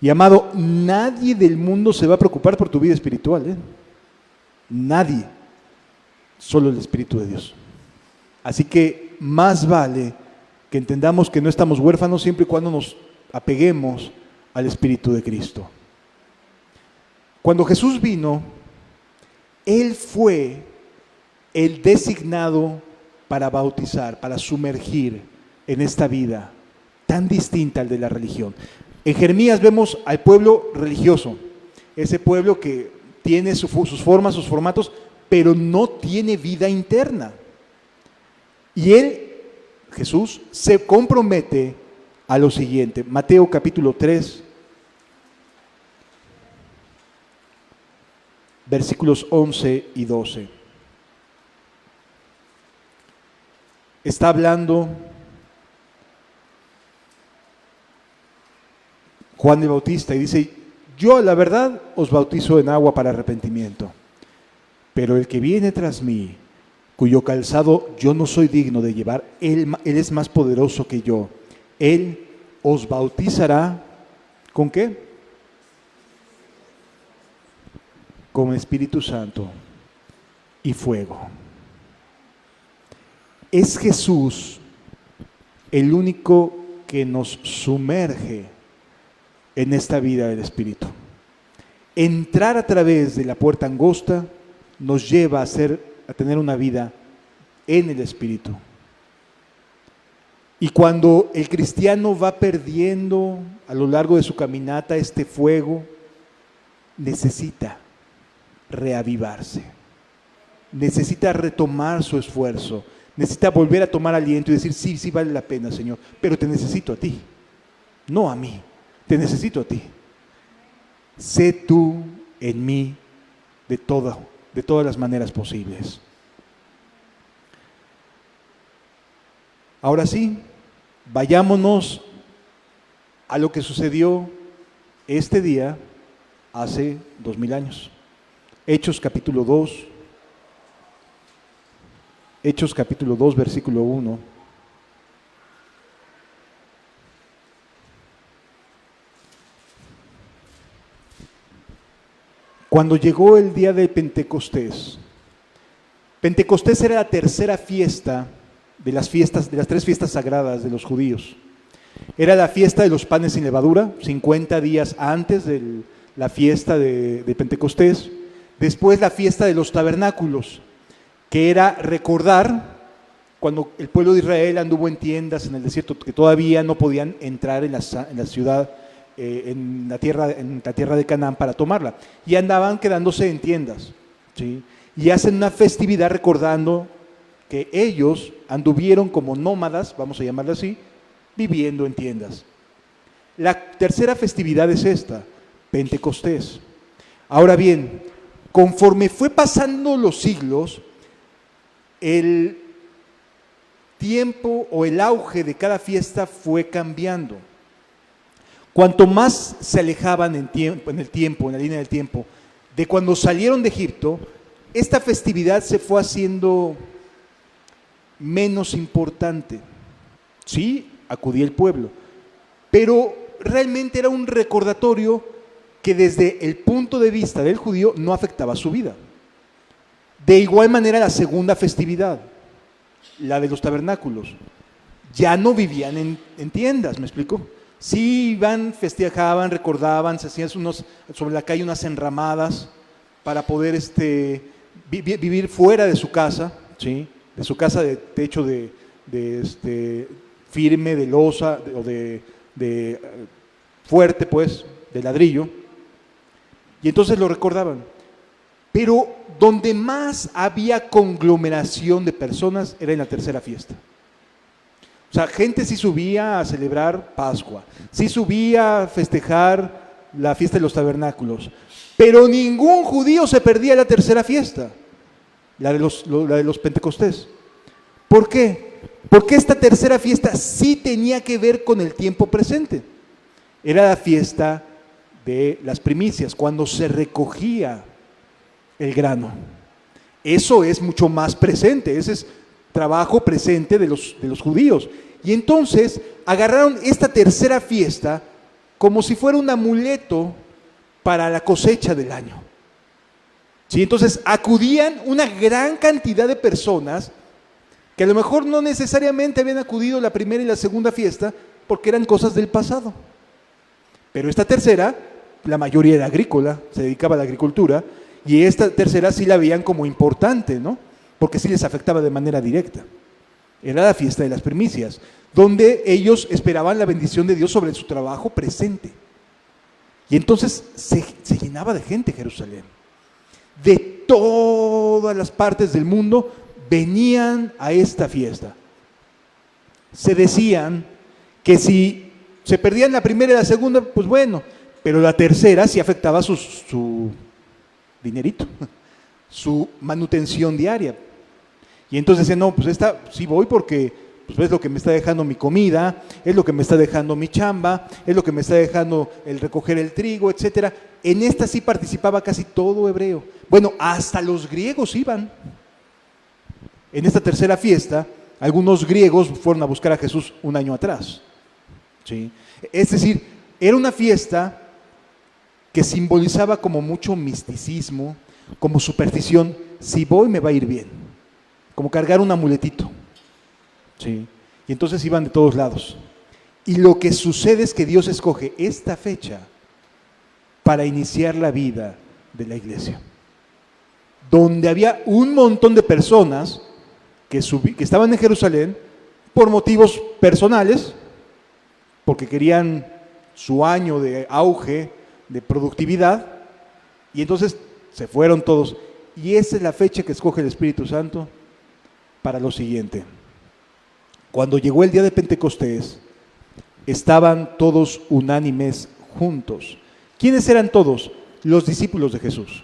Speaker 1: Y amado, nadie del mundo se va a preocupar por tu vida espiritual, ¿eh? Nadie, solo el Espíritu de Dios. Así que más vale que entendamos que no estamos huérfanos siempre y cuando nos apeguemos al Espíritu de Cristo. Cuando Jesús vino, Él fue el designado para bautizar, para sumergir en esta vida tan distinta al de la religión. En Jeremías vemos al pueblo religioso, ese pueblo que tiene sus formas, sus formatos, pero no tiene vida interna. Y Él, Jesús, se compromete a lo siguiente. Mateo capítulo 3, versículos 11 y 12. Está hablando Juan el Bautista y dice: yo la verdad os bautizo en agua para arrepentimiento, pero el que viene tras mí, cuyo calzado yo no soy digno de llevar, él es más poderoso que yo. Él os bautizará ¿con qué? Con Espíritu Santo y fuego. Es Jesús el único que nos sumerge en esta vida del Espíritu. Entrar a través de la puerta angosta nos lleva a tener una vida en el Espíritu. Y cuando el cristiano va perdiendo a lo largo de su caminata este fuego, necesita reavivarse, necesita retomar su esfuerzo, necesita volver a tomar aliento y decir: sí, sí vale la pena, Señor, pero te necesito a ti, no a mí, te necesito a ti. Sé tú en mí de todas las maneras posibles. Ahora sí, vayámonos a lo que sucedió este día hace 2000 años. Hechos capítulo 2. Hechos capítulo 2, versículo 1. Cuando llegó el día de Pentecostés, Pentecostés era la tercera fiesta de las tres fiestas sagradas de los judíos. Era la fiesta de los panes sin levadura, 50 días antes de la fiesta de Pentecostés. Después la fiesta de los tabernáculos, que era recordar cuando el pueblo de Israel anduvo en tiendas en el desierto, que todavía no podían entrar en la ciudad, en la tierra de Canaán para tomarla, y andaban quedándose en tiendas, ¿sí? y hacen una festividad recordando que ellos anduvieron como nómadas, vamos a llamarlo así, viviendo en tiendas. La tercera festividad es esta, Pentecostés. Ahora bien, conforme fue pasando los siglos, el tiempo o el auge de cada fiesta fue cambiando. Cuanto más se alejaban en la línea del tiempo, de cuando salieron de Egipto, esta festividad se fue haciendo menos importante. Sí, acudía el pueblo, pero realmente era un recordatorio que desde el punto de vista del judío no afectaba su vida. De igual manera la segunda festividad, la de los tabernáculos, ya no vivían en tiendas, ¿me explico? Sí iban, festejaban, recordaban, se hacían sobre la calle unas enramadas para poder vivir fuera de su casa, ¿sí? De su casa de techo firme, de losa o de fuerte, pues, de ladrillo. Y entonces lo recordaban. Pero donde más había conglomeración de personas era en la tercera fiesta. O sea, gente sí subía a celebrar Pascua, sí subía a festejar la fiesta de los tabernáculos, pero ningún judío se perdía la tercera fiesta, la de los Pentecostés. ¿Por qué? Porque esta tercera fiesta sí tenía que ver con el tiempo presente. Era la fiesta de las primicias, cuando se recogía el grano. Eso es mucho más presente, ese es trabajo presente de los judíos. Y entonces agarraron esta tercera fiesta como si fuera un amuleto para la cosecha del año. ¿Sí? Entonces acudían una gran cantidad de personas que a lo mejor no necesariamente habían acudido la primera y la segunda fiesta porque eran cosas del pasado. Pero esta tercera, la mayoría era agrícola, se dedicaba a la agricultura, y esta tercera sí la veían como importante, ¿no? Porque sí les afectaba de manera directa. Era la fiesta de las primicias, donde ellos esperaban la bendición de Dios sobre su trabajo presente. Y entonces se llenaba de gente Jerusalén. De todas las partes del mundo venían a esta fiesta. Se decían que si se perdían la primera y la segunda, pues bueno, pero la tercera sí afectaba su dinerito, su manutención diaria. Y entonces decían, no, pues esta sí voy porque pues es lo que me está dejando mi comida, es lo que me está dejando mi chamba, es lo que me está dejando el recoger el trigo, etcétera. En esta sí participaba casi todo hebreo. Bueno, hasta los griegos iban. En esta tercera fiesta, algunos griegos fueron a buscar a Jesús un año atrás. ¿Sí? Es decir, era una fiesta que simbolizaba como mucho misticismo, como superstición. Si voy me va a ir bien, como cargar un amuletito. ¿Sí? Y entonces iban de todos lados. Y lo que sucede es que Dios escoge esta fecha para iniciar la vida de la iglesia, donde había un montón de personas que estaban en Jerusalén por motivos personales, porque querían su año de auge, de productividad, y entonces se fueron todos. Y esa es la fecha que escoge el Espíritu Santo para lo siguiente. Cuando llegó el día de Pentecostés, estaban todos unánimes juntos. ¿Quiénes eran todos? Los discípulos de Jesús.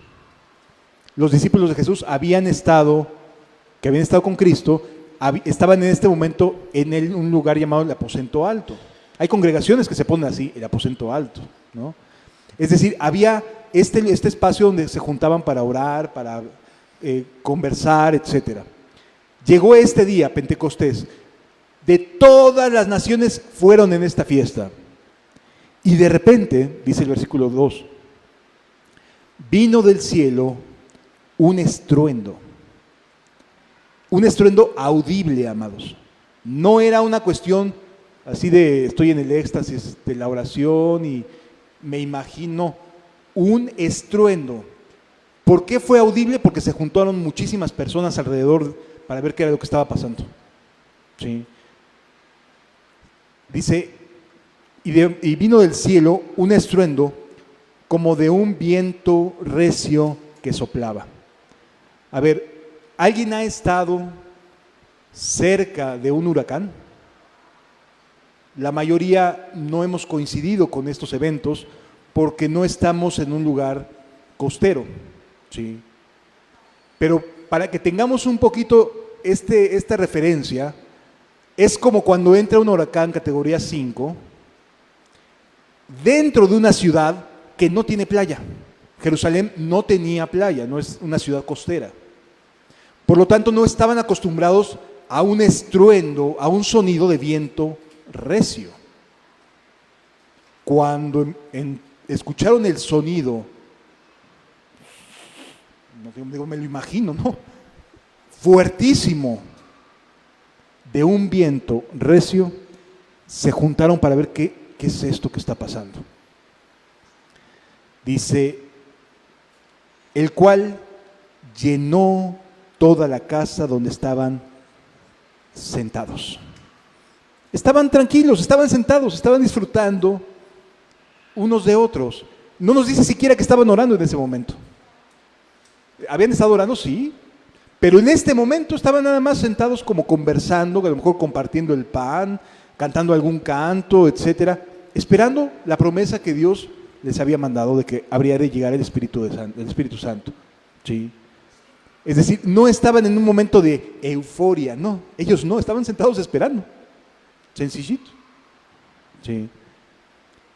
Speaker 1: Los discípulos de Jesús que habían estado con Cristo, estaban en este momento en un lugar llamado el aposento alto. Hay congregaciones que se ponen así, el aposento alto, ¿no? Es decir, había este espacio donde se juntaban para orar, para conversar, etc. Llegó este día, Pentecostés. De todas las naciones fueron en esta fiesta. Y de repente, dice el versículo 2, vino del cielo un estruendo audible, amados. No era una cuestión así de estoy en el éxtasis de la oración y me imagino, un estruendo. ¿Por qué fue audible? Porque se juntaron muchísimas personas alrededor para ver qué era lo que estaba pasando. ¿Sí? Dice, y vino del cielo un estruendo como de un viento recio que soplaba. A ver, ¿alguien ha estado cerca de un huracán? La mayoría no hemos coincidido con estos eventos porque no estamos en un lugar costero, ¿sí? Pero para que tengamos un poquito esta referencia, es como cuando entra un huracán categoría 5 dentro de una ciudad que no tiene playa. Jerusalén no tenía playa, no es una ciudad costera. Por lo tanto, no estaban acostumbrados a un estruendo, a un sonido de viento recio. Cuando escucharon el sonido, no me lo imagino, ¿no? Fuertísimo, de un viento recio, se juntaron para ver qué es esto que está pasando. Dice, el cual llenó toda la casa donde estaban sentados. Estaban tranquilos, estaban sentados, estaban disfrutando unos de otros. No nos dice siquiera que estaban orando en ese momento. ¿Habían estado orando? Sí. Pero en este momento estaban nada más sentados como conversando, a lo mejor compartiendo el pan, cantando algún canto, etcétera, esperando la promesa que Dios les había mandado de que habría de llegar el Espíritu Santo. ¿Sí? Es decir, no estaban en un momento de euforia, no, ellos no, estaban sentados esperando, sencillito. ¿Sí?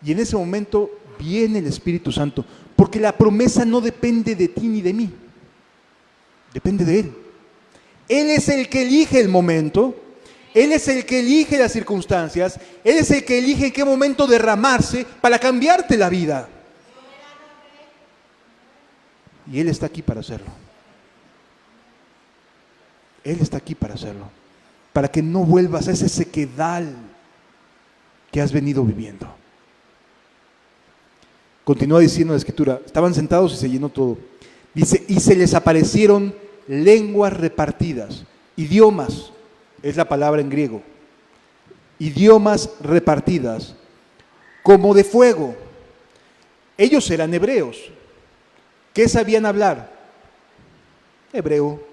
Speaker 1: Y en ese momento viene el Espíritu Santo, porque la promesa no depende de ti ni de mí, depende de Él. Él es el que elige el momento, Él es el que elige las circunstancias, Él es el que elige en qué momento derramarse para cambiarte la vida. Y Él está aquí para hacerlo. Él está aquí para hacerlo, para que no vuelvas a ese sequedal que has venido viviendo. Continúa diciendo la Escritura, estaban sentados y se llenó todo. Dice, y se les aparecieron lenguas repartidas, idiomas, es la palabra en griego, idiomas repartidas, como de fuego. Ellos eran hebreos. ¿Qué sabían hablar? Hebreo,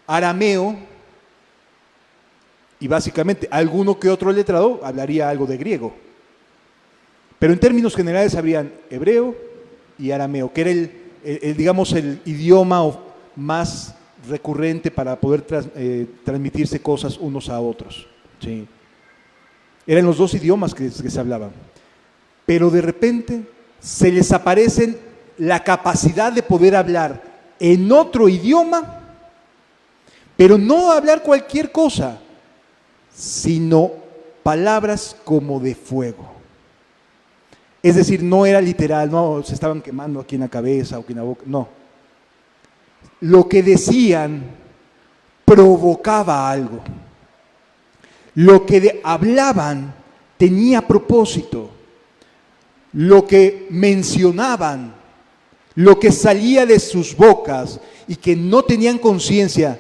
Speaker 1: arameo, y básicamente alguno que otro letrado hablaría algo de griego. Pero en términos generales sabrían hebreo y arameo, que era digamos, el idioma más recurrente para poder transmitirse cosas unos a otros. ¿Sí? Eran los dos idiomas que se hablaban. Pero de repente se les aparecen la capacidad de poder hablar en otro idioma, pero no hablar cualquier cosa, sino palabras como de fuego. Es decir, no era literal, no se estaban quemando aquí en la cabeza o aquí en la boca, no. Lo que decían provocaba algo. Lo que hablaban tenía propósito. Lo que mencionaban, lo que salía de sus bocas y que no tenían conciencia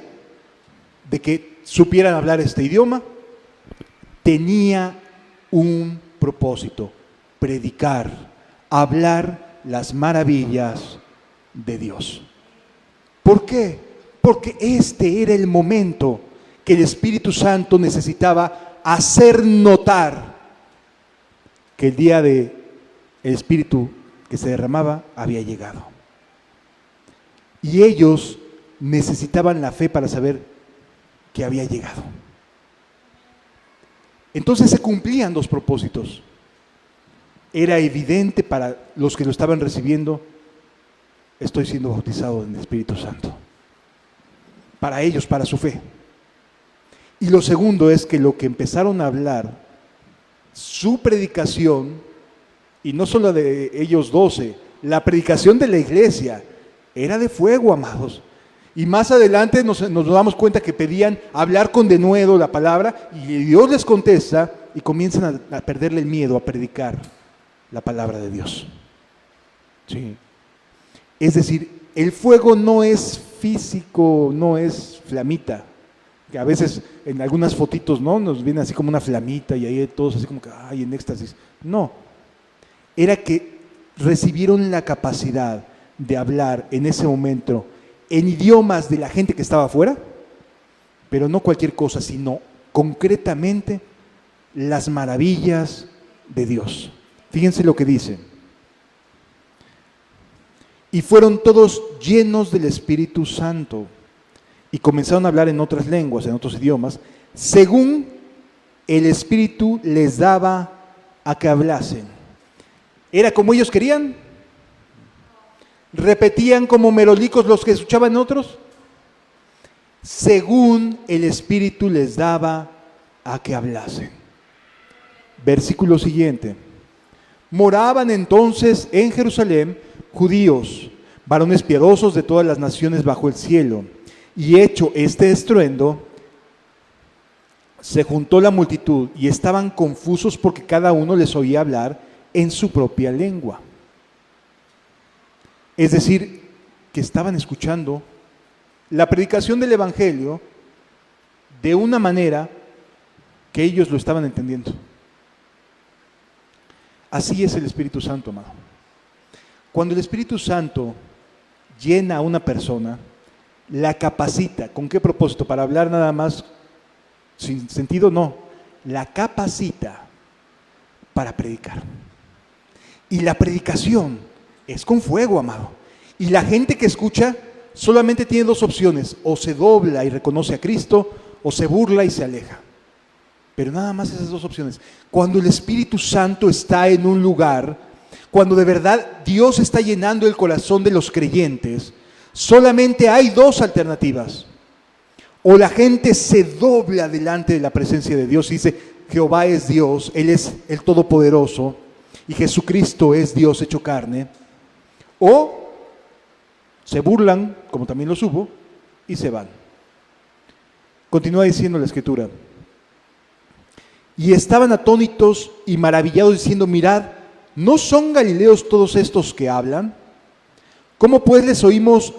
Speaker 1: de que supieran hablar este idioma, tenía un propósito: predicar, hablar las maravillas de Dios. ¿Por qué? Porque este era el momento que el Espíritu Santo necesitaba hacer notar que el día del Espíritu que se derramaba había llegado. Y ellos necesitaban la fe para saber que había llegado. Entonces se cumplían dos propósitos. Era evidente para los que lo estaban recibiendo: estoy siendo bautizado en el Espíritu Santo. Para ellos, para su fe. Y lo segundo es que lo que empezaron a hablar, su predicación, y no solo de ellos 12, la predicación de la iglesia, era de fuego, amados. Y más adelante nos damos cuenta que pedían hablar con denuedo la palabra, y Dios les contesta y comienzan a perderle el miedo a predicar la palabra de Dios. Sí. Es decir, el fuego no es físico, no es flamita, que a veces en algunas fotitos, ¿no?, nos viene así como una flamita y ahí todos así como que, ay, en éxtasis. No, era que recibieron la capacidad de hablar en ese momento en idiomas de la gente que estaba afuera, pero no cualquier cosa, sino concretamente las maravillas de Dios. Fíjense lo que dice. Y fueron todos llenos del Espíritu Santo y comenzaron a hablar en otras lenguas, en otros idiomas, según el Espíritu les daba a que hablasen. ¿Era como ellos querían? ¿Repetían como merolicos los que escuchaban otros? Según el Espíritu les daba a que hablasen. Versículo siguiente. Moraban entonces en Jerusalén judíos, varones piadosos de todas las naciones bajo el cielo. Y hecho este estruendo, se juntó la multitud y estaban confusos porque cada uno les oía hablar en su propia lengua. Es decir, que estaban escuchando la predicación del Evangelio de una manera que ellos lo estaban entendiendo. Así es el Espíritu Santo, amado. Cuando el Espíritu Santo llena a una persona, la capacita. ¿Con qué propósito? ¿Para hablar nada más sin sentido? No. La capacita para predicar. Y la predicación es con fuego, amado. Y la gente que escucha solamente tiene dos opciones: o se dobla y reconoce a Cristo, o se burla y se aleja. Pero nada más esas dos opciones. Cuando el Espíritu Santo está en un lugar, cuando de verdad Dios está llenando el corazón de los creyentes, solamente hay dos alternativas. O la gente se dobla delante de la presencia de Dios y dice: Jehová es Dios, Él es el Todopoderoso y Jesucristo es Dios hecho carne. O se burlan, como también los hubo, y se van. Continúa diciendo la Escritura. Y estaban atónitos y maravillados diciendo: mirad, ¿no son galileos todos estos que hablan? ¿Cómo pues les oímos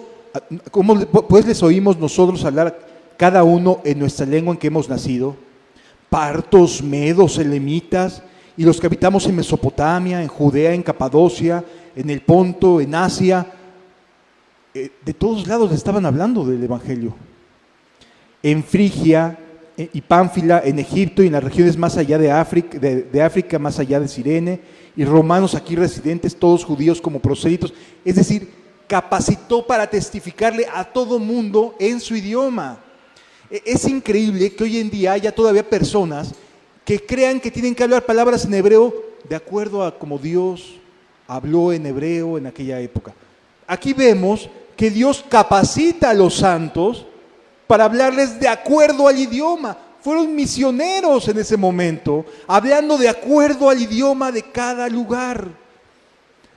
Speaker 1: nosotros hablar cada uno en nuestra lengua en que hemos nacido? Partos, medos, elamitas, y los que habitamos en Mesopotamia, en Judea, en Capadocia, en el Ponto, en Asia, de todos lados estaban hablando del Evangelio. En Frigia y Pánfila, en Egipto y en las regiones más allá de África, más allá de Cirene, y romanos aquí residentes, todos judíos como prosélitos. Es decir, capacitó para testificarle a todo mundo en su idioma. Es increíble que hoy en día haya todavía personas que crean que tienen que hablar palabras en hebreo de acuerdo a como Dios habló en hebreo en aquella época. Aquí vemos que Dios capacita a los santos para hablarles de acuerdo al idioma. Fueron misioneros en ese momento, hablando de acuerdo al idioma de cada lugar.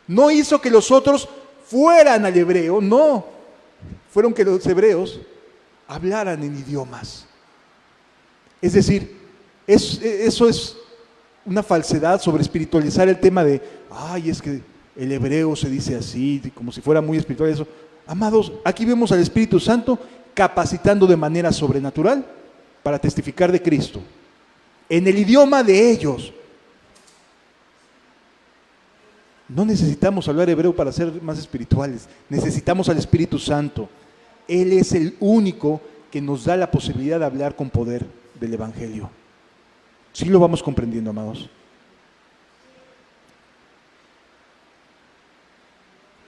Speaker 1: No hizo que los otros fueran al hebreo, no. Fueron que los hebreos hablaran en idiomas. Es decir, eso es una falsedad sobre espiritualizar el tema de, ay, es que el hebreo se dice así, como si fuera muy espiritual eso. Amados, aquí vemos al Espíritu Santo capacitando de manera sobrenatural para testificar de Cristo, en el idioma de ellos. No necesitamos hablar hebreo para ser más espirituales, necesitamos al Espíritu Santo. Él es el único que nos da la posibilidad de hablar con poder del Evangelio. ¿Sí lo vamos comprendiendo, amados?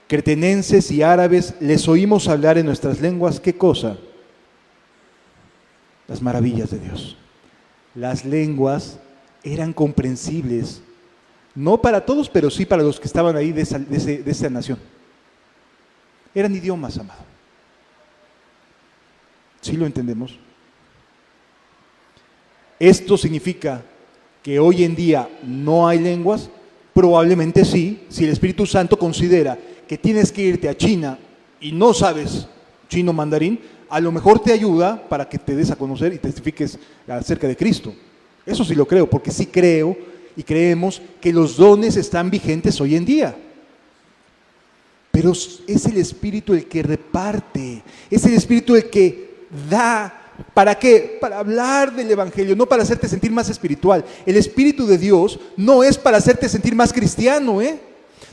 Speaker 1: Cretenenses y árabes les oímos hablar en nuestras lenguas, ¿qué cosa? Las maravillas de Dios. Las lenguas eran comprensibles, no para todos, pero sí para los que estaban ahí de esa nación. Eran idiomas, amado. ¿Sí lo entendemos? ¿Esto significa que hoy en día no hay lenguas? Probablemente sí, si el Espíritu Santo considera que tienes que irte a China y no sabes chino mandarín, a lo mejor te ayuda para que te des a conocer y testifiques acerca de Cristo. Eso sí lo creo, porque sí creo y creemos que los dones están vigentes hoy en día. Pero es el Espíritu el que reparte, es el Espíritu el que da. ¿Para qué? Para hablar del Evangelio, no para hacerte sentir más espiritual. El Espíritu de Dios no es para hacerte sentir más cristiano,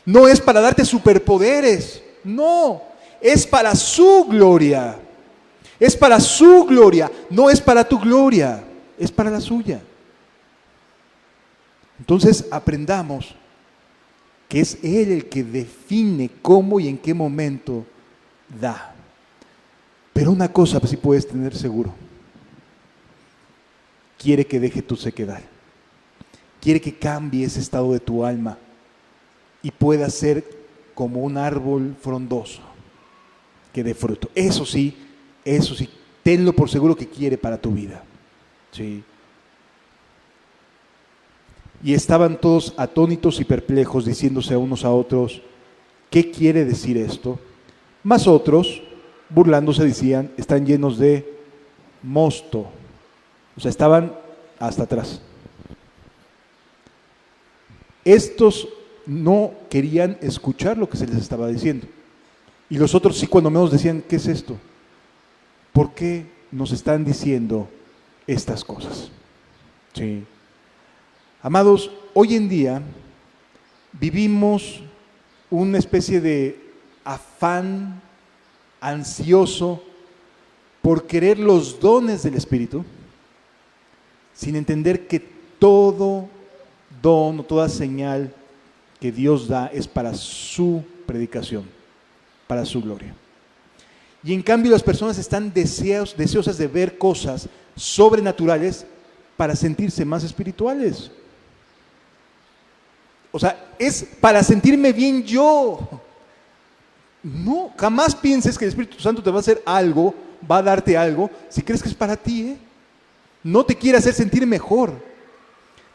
Speaker 1: no es para darte superpoderes, no. es para su gloria. Es para su gloria, no es para tu gloria, es para la suya. Entonces aprendamos que es Él el que define cómo y en qué momento da. Pero una cosa sí puedes tener seguro. Quiere que deje tu sequedad. Quiere que cambie ese estado de tu alma y pueda ser como un árbol frondoso que dé fruto. Eso sí, tenlo por seguro que quiere para tu vida. Sí. Y estaban todos atónitos y perplejos, diciéndose a unos a otros, ¿qué quiere decir esto? Mas otros, burlándose, decían, están llenos de mosto. O sea, estaban hasta atrás. Estos no querían escuchar lo que se les estaba diciendo. Y los otros sí, cuando menos decían, ¿qué es esto? ¿Por qué nos están diciendo estas cosas? Sí. Amados, hoy en día vivimos una especie de afán ansioso por querer los dones del Espíritu, sin entender que todo don o toda señal que Dios da es para su predicación, para su gloria. Y en cambio las personas están deseosas de ver cosas sobrenaturales para sentirse más espirituales. O sea, es para sentirme bien yo. No, jamás pienses que el Espíritu Santo te va a hacer algo, va a darte algo, si crees que es para ti, ¿eh? No te quiere hacer sentir mejor.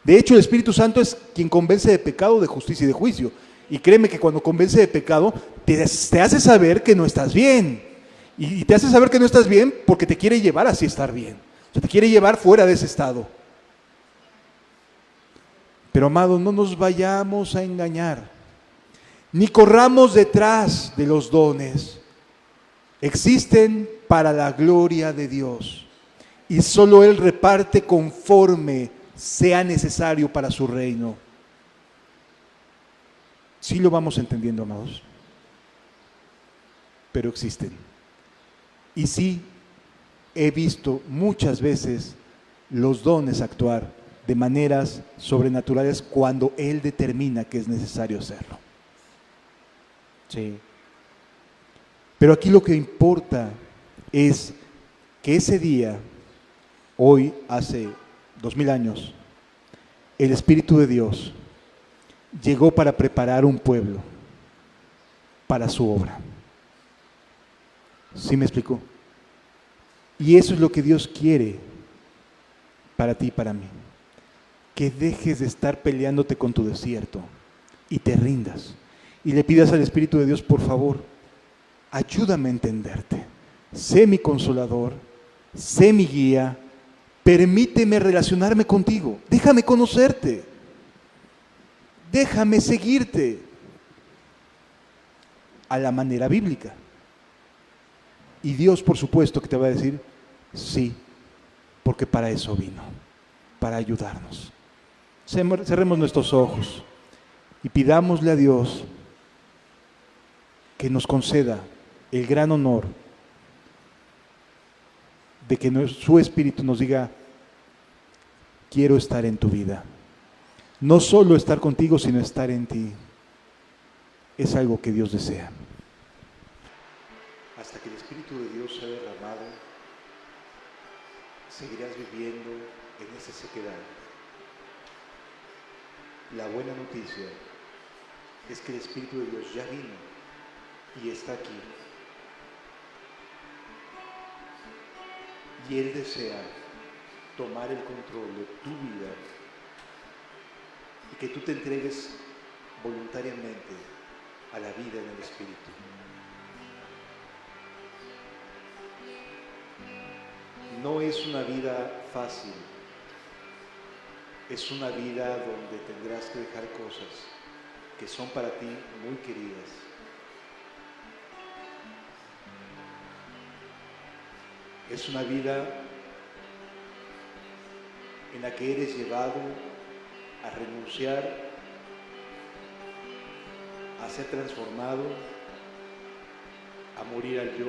Speaker 1: De hecho, el Espíritu Santo es quien convence de pecado, de justicia y de juicio. Y créeme que cuando convence de pecado, te hace saber que no estás bien. Y te hace saber que no estás bien porque te quiere llevar así a estar bien. O sea, te quiere llevar fuera de ese estado. Pero amados, no nos vayamos a engañar, ni corramos detrás de los dones. Existen para la gloria de Dios y solo Él reparte conforme sea necesario para su reino. Sí lo vamos entendiendo, amados, pero existen. Y sí, he visto muchas veces los dones actuar de maneras sobrenaturales cuando Él determina que es necesario hacerlo. Sí. Pero aquí lo que importa es que ese día, hoy, hace 2000 años, el Espíritu de Dios llegó para preparar un pueblo para su obra. ¿Sí me explicó? Y eso es lo que Dios quiere para ti y para mí. Que dejes de estar peleándote con tu desierto y te rindas y le pidas al Espíritu de Dios, por favor, ayúdame a entenderte, sé mi consolador, sé mi guía, permíteme relacionarme contigo, déjame conocerte, déjame seguirte a la manera bíblica. Y Dios, por supuesto, que te va a decir, sí, porque para eso vino, para ayudarnos. Cerremos nuestros ojos y pidámosle a Dios que nos conceda el gran honor de que su Espíritu nos diga, quiero estar en tu vida. No solo estar contigo, sino estar en ti. Es algo que Dios desea. Hasta que el Espíritu de Dios sea derramado, seguirás viviendo en esa sequedad. La buena noticia es que el Espíritu de Dios ya vino y está aquí. Y Él desea tomar el control de tu vida y que tú te entregues voluntariamente a la vida en el Espíritu. No es una vida fácil. Es una vida donde tendrás que dejar cosas que son para ti muy queridas. Es una vida en la que eres llevado a renunciar, a ser transformado, a morir al yo.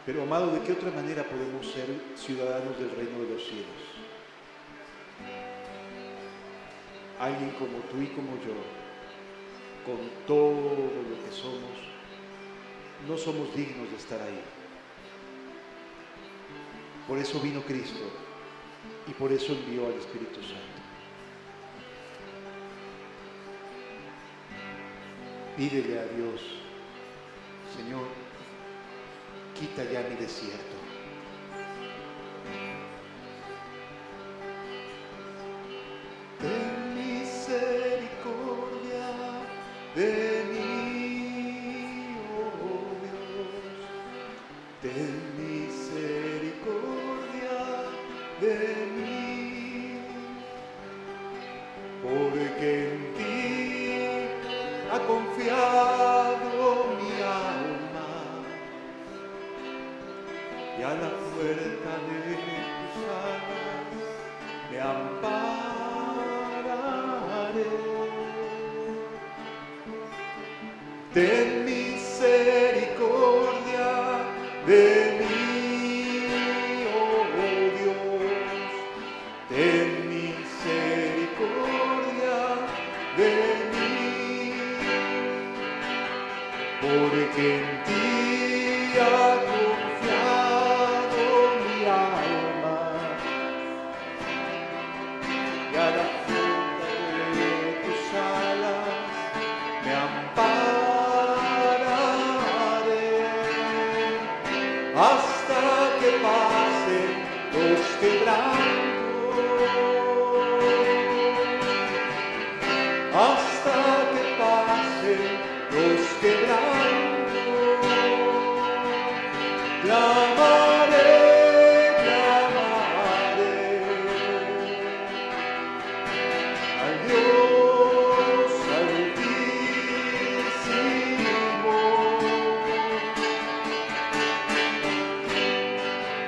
Speaker 1: Pero amado, ¿de qué otra manera podemos ser ciudadanos del reino de los cielos? Alguien como tú y como yo, con todo lo que somos, no somos dignos de estar ahí. Por eso vino Cristo y por eso envió al Espíritu Santo. Pídele a Dios: Señor, quita ya mi desierto. Ten misericordia de mí, oh Dios. Ten misericordia de mí, porque en ti ha confiado mi alma, y a la puerta de tus alas me ampararé. Ten misericordia de mí, oh Dios. Ten misericordia de mí, porque en ti ha confiado mi alma, y a la sombra de tus alas me ampararé, hasta que pasen los quebrantos, hasta que pasen los quebrantos. Clamaré, clamaré al Dios altísimo,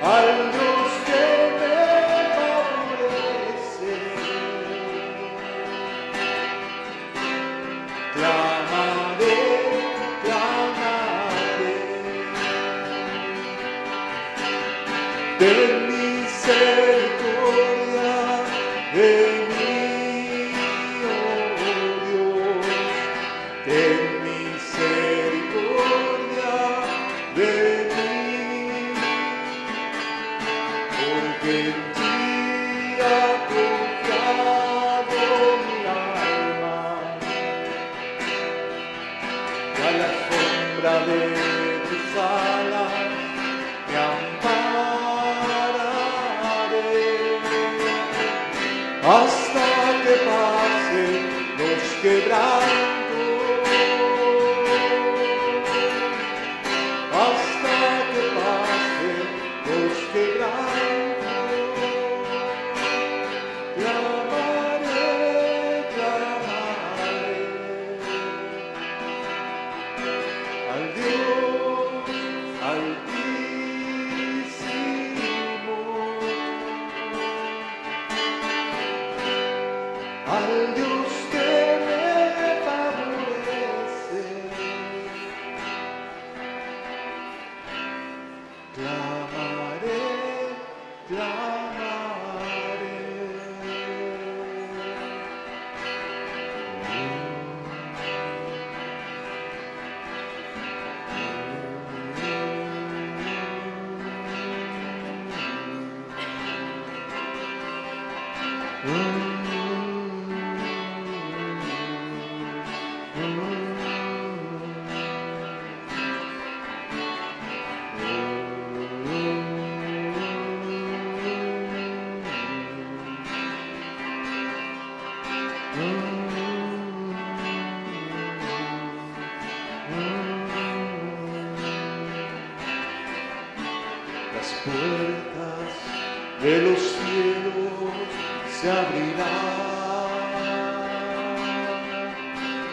Speaker 1: al Dios que me favorece. Clamaré, clamaré. Ten misericordia de mí, oh Dios. Ten misericordia de mí, porque en ti ha confiado mi alma, y a la sombra de tus alas me ampararé, hasta que pasen los quebrantos, hasta que pasen los quebrantos. Clamaré, clamaré al Dios altísimo, al Dios que me favorece. Clamaré, clamaré. Las puertas de los cielos se abrirán,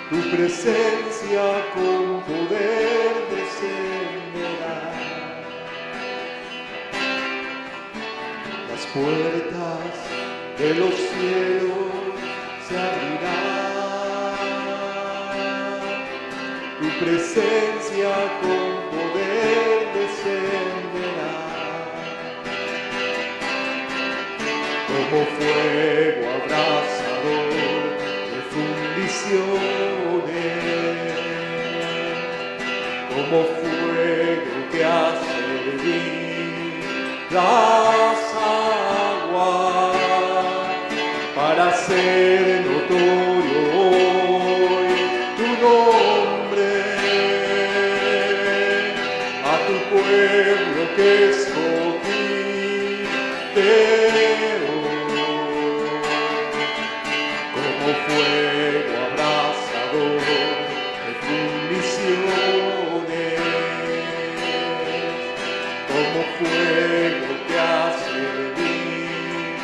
Speaker 1: tu presencia con poder descenderá. Las puertas de los cielos se abrirán, presencia con poder descenderá. Como fuego abrasador de fundiciones, como fuego que hace hervir las aguas, para hacer notorio hoy tu nombre a tu pueblo que escogiste hoy. Como fuego abrasador de fundiciones, como fuego que hace hervir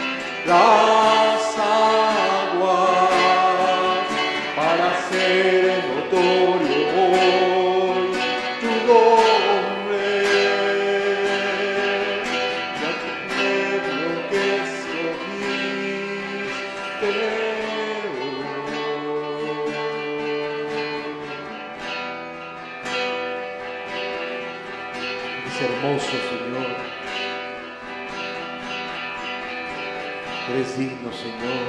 Speaker 1: las aguas, para hacer notorio hoy tu nombre, y a tu pueblo que escogiste hoy. Es hermoso, Señor. Eres digno, Señor.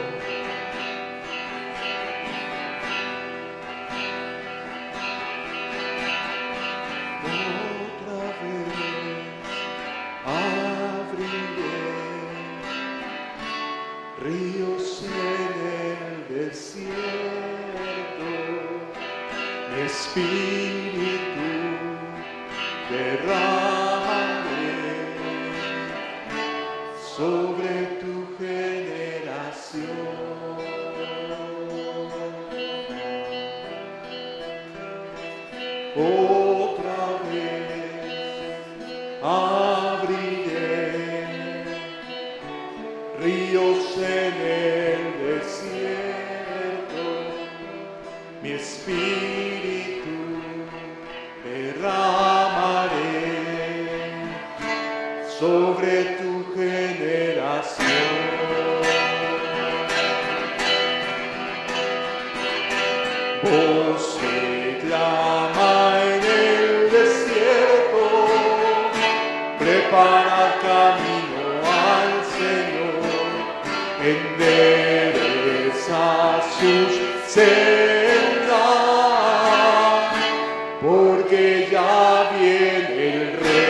Speaker 1: Otra vez abriré ríos en el desierto, mi espíritu derramaré sobre tu generación. Otra vez abriré ríos en el desierto, mi espíritu derramaré sobre tu generación. Voz que clama en el desierto, prepara camino al Señor, endereza sus sendas, porque ya viene el Rey.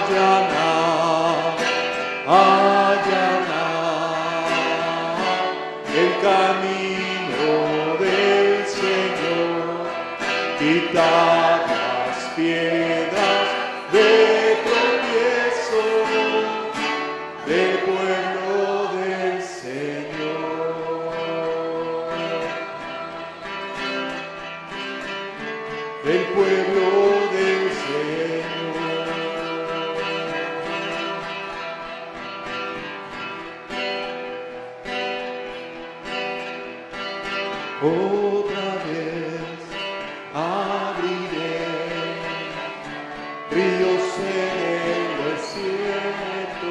Speaker 1: Allanar, allanar el camino del Señor, quitar las piedras de tropiezo del pueblo del Señor, del pueblo del Señor. Otra vez abriré ríos en el desierto,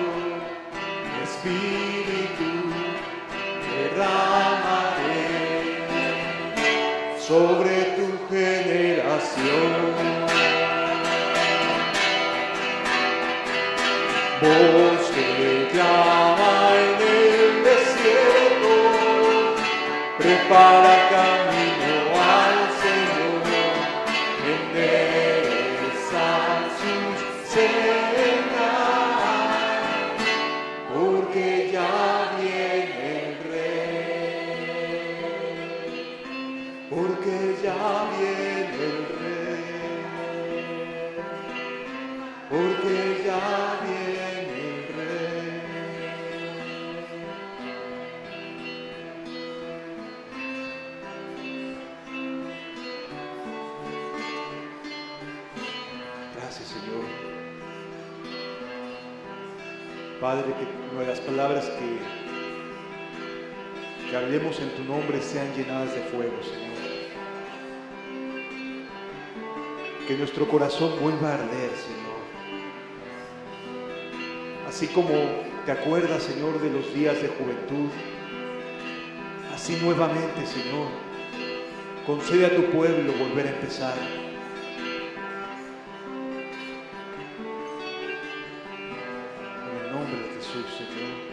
Speaker 1: mi espíritu derramaré sobre tu generación. Voz que clama en el desierto, prepara camino al Señor, endereza sus sendas, porque ya viene el Rey, porque ya viene el Rey, porque ya viene el Rey. Gracias, Señor. Padre, que las palabras que hablemos en tu nombre sean llenadas de fuego, Señor. Que nuestro corazón vuelva a arder, Señor. Así como te acuerdas, Señor, de los días de juventud, así nuevamente, Señor, Concede a tu pueblo volver a empezar. En el nombre de Jesús, Señor.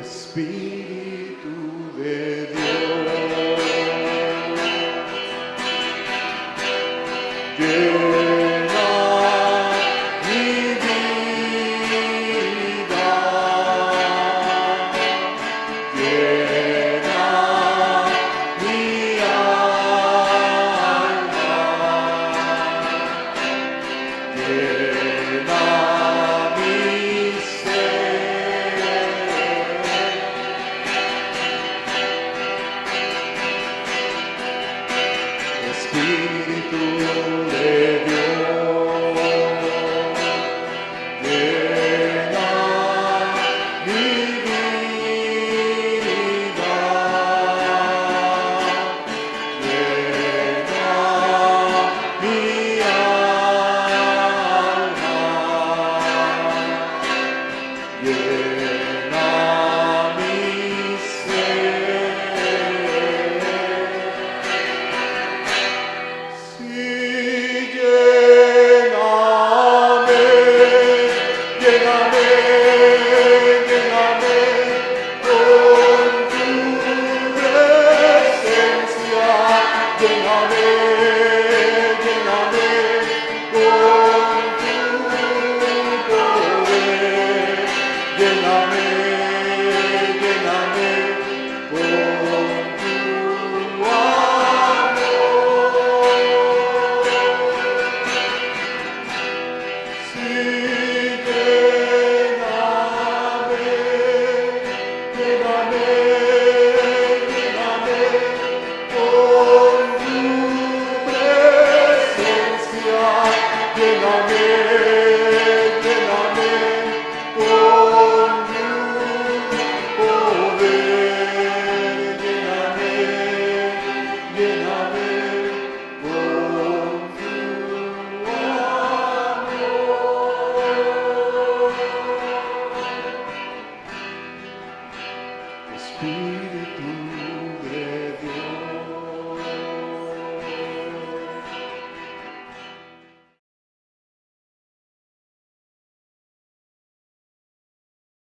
Speaker 1: Espíritu de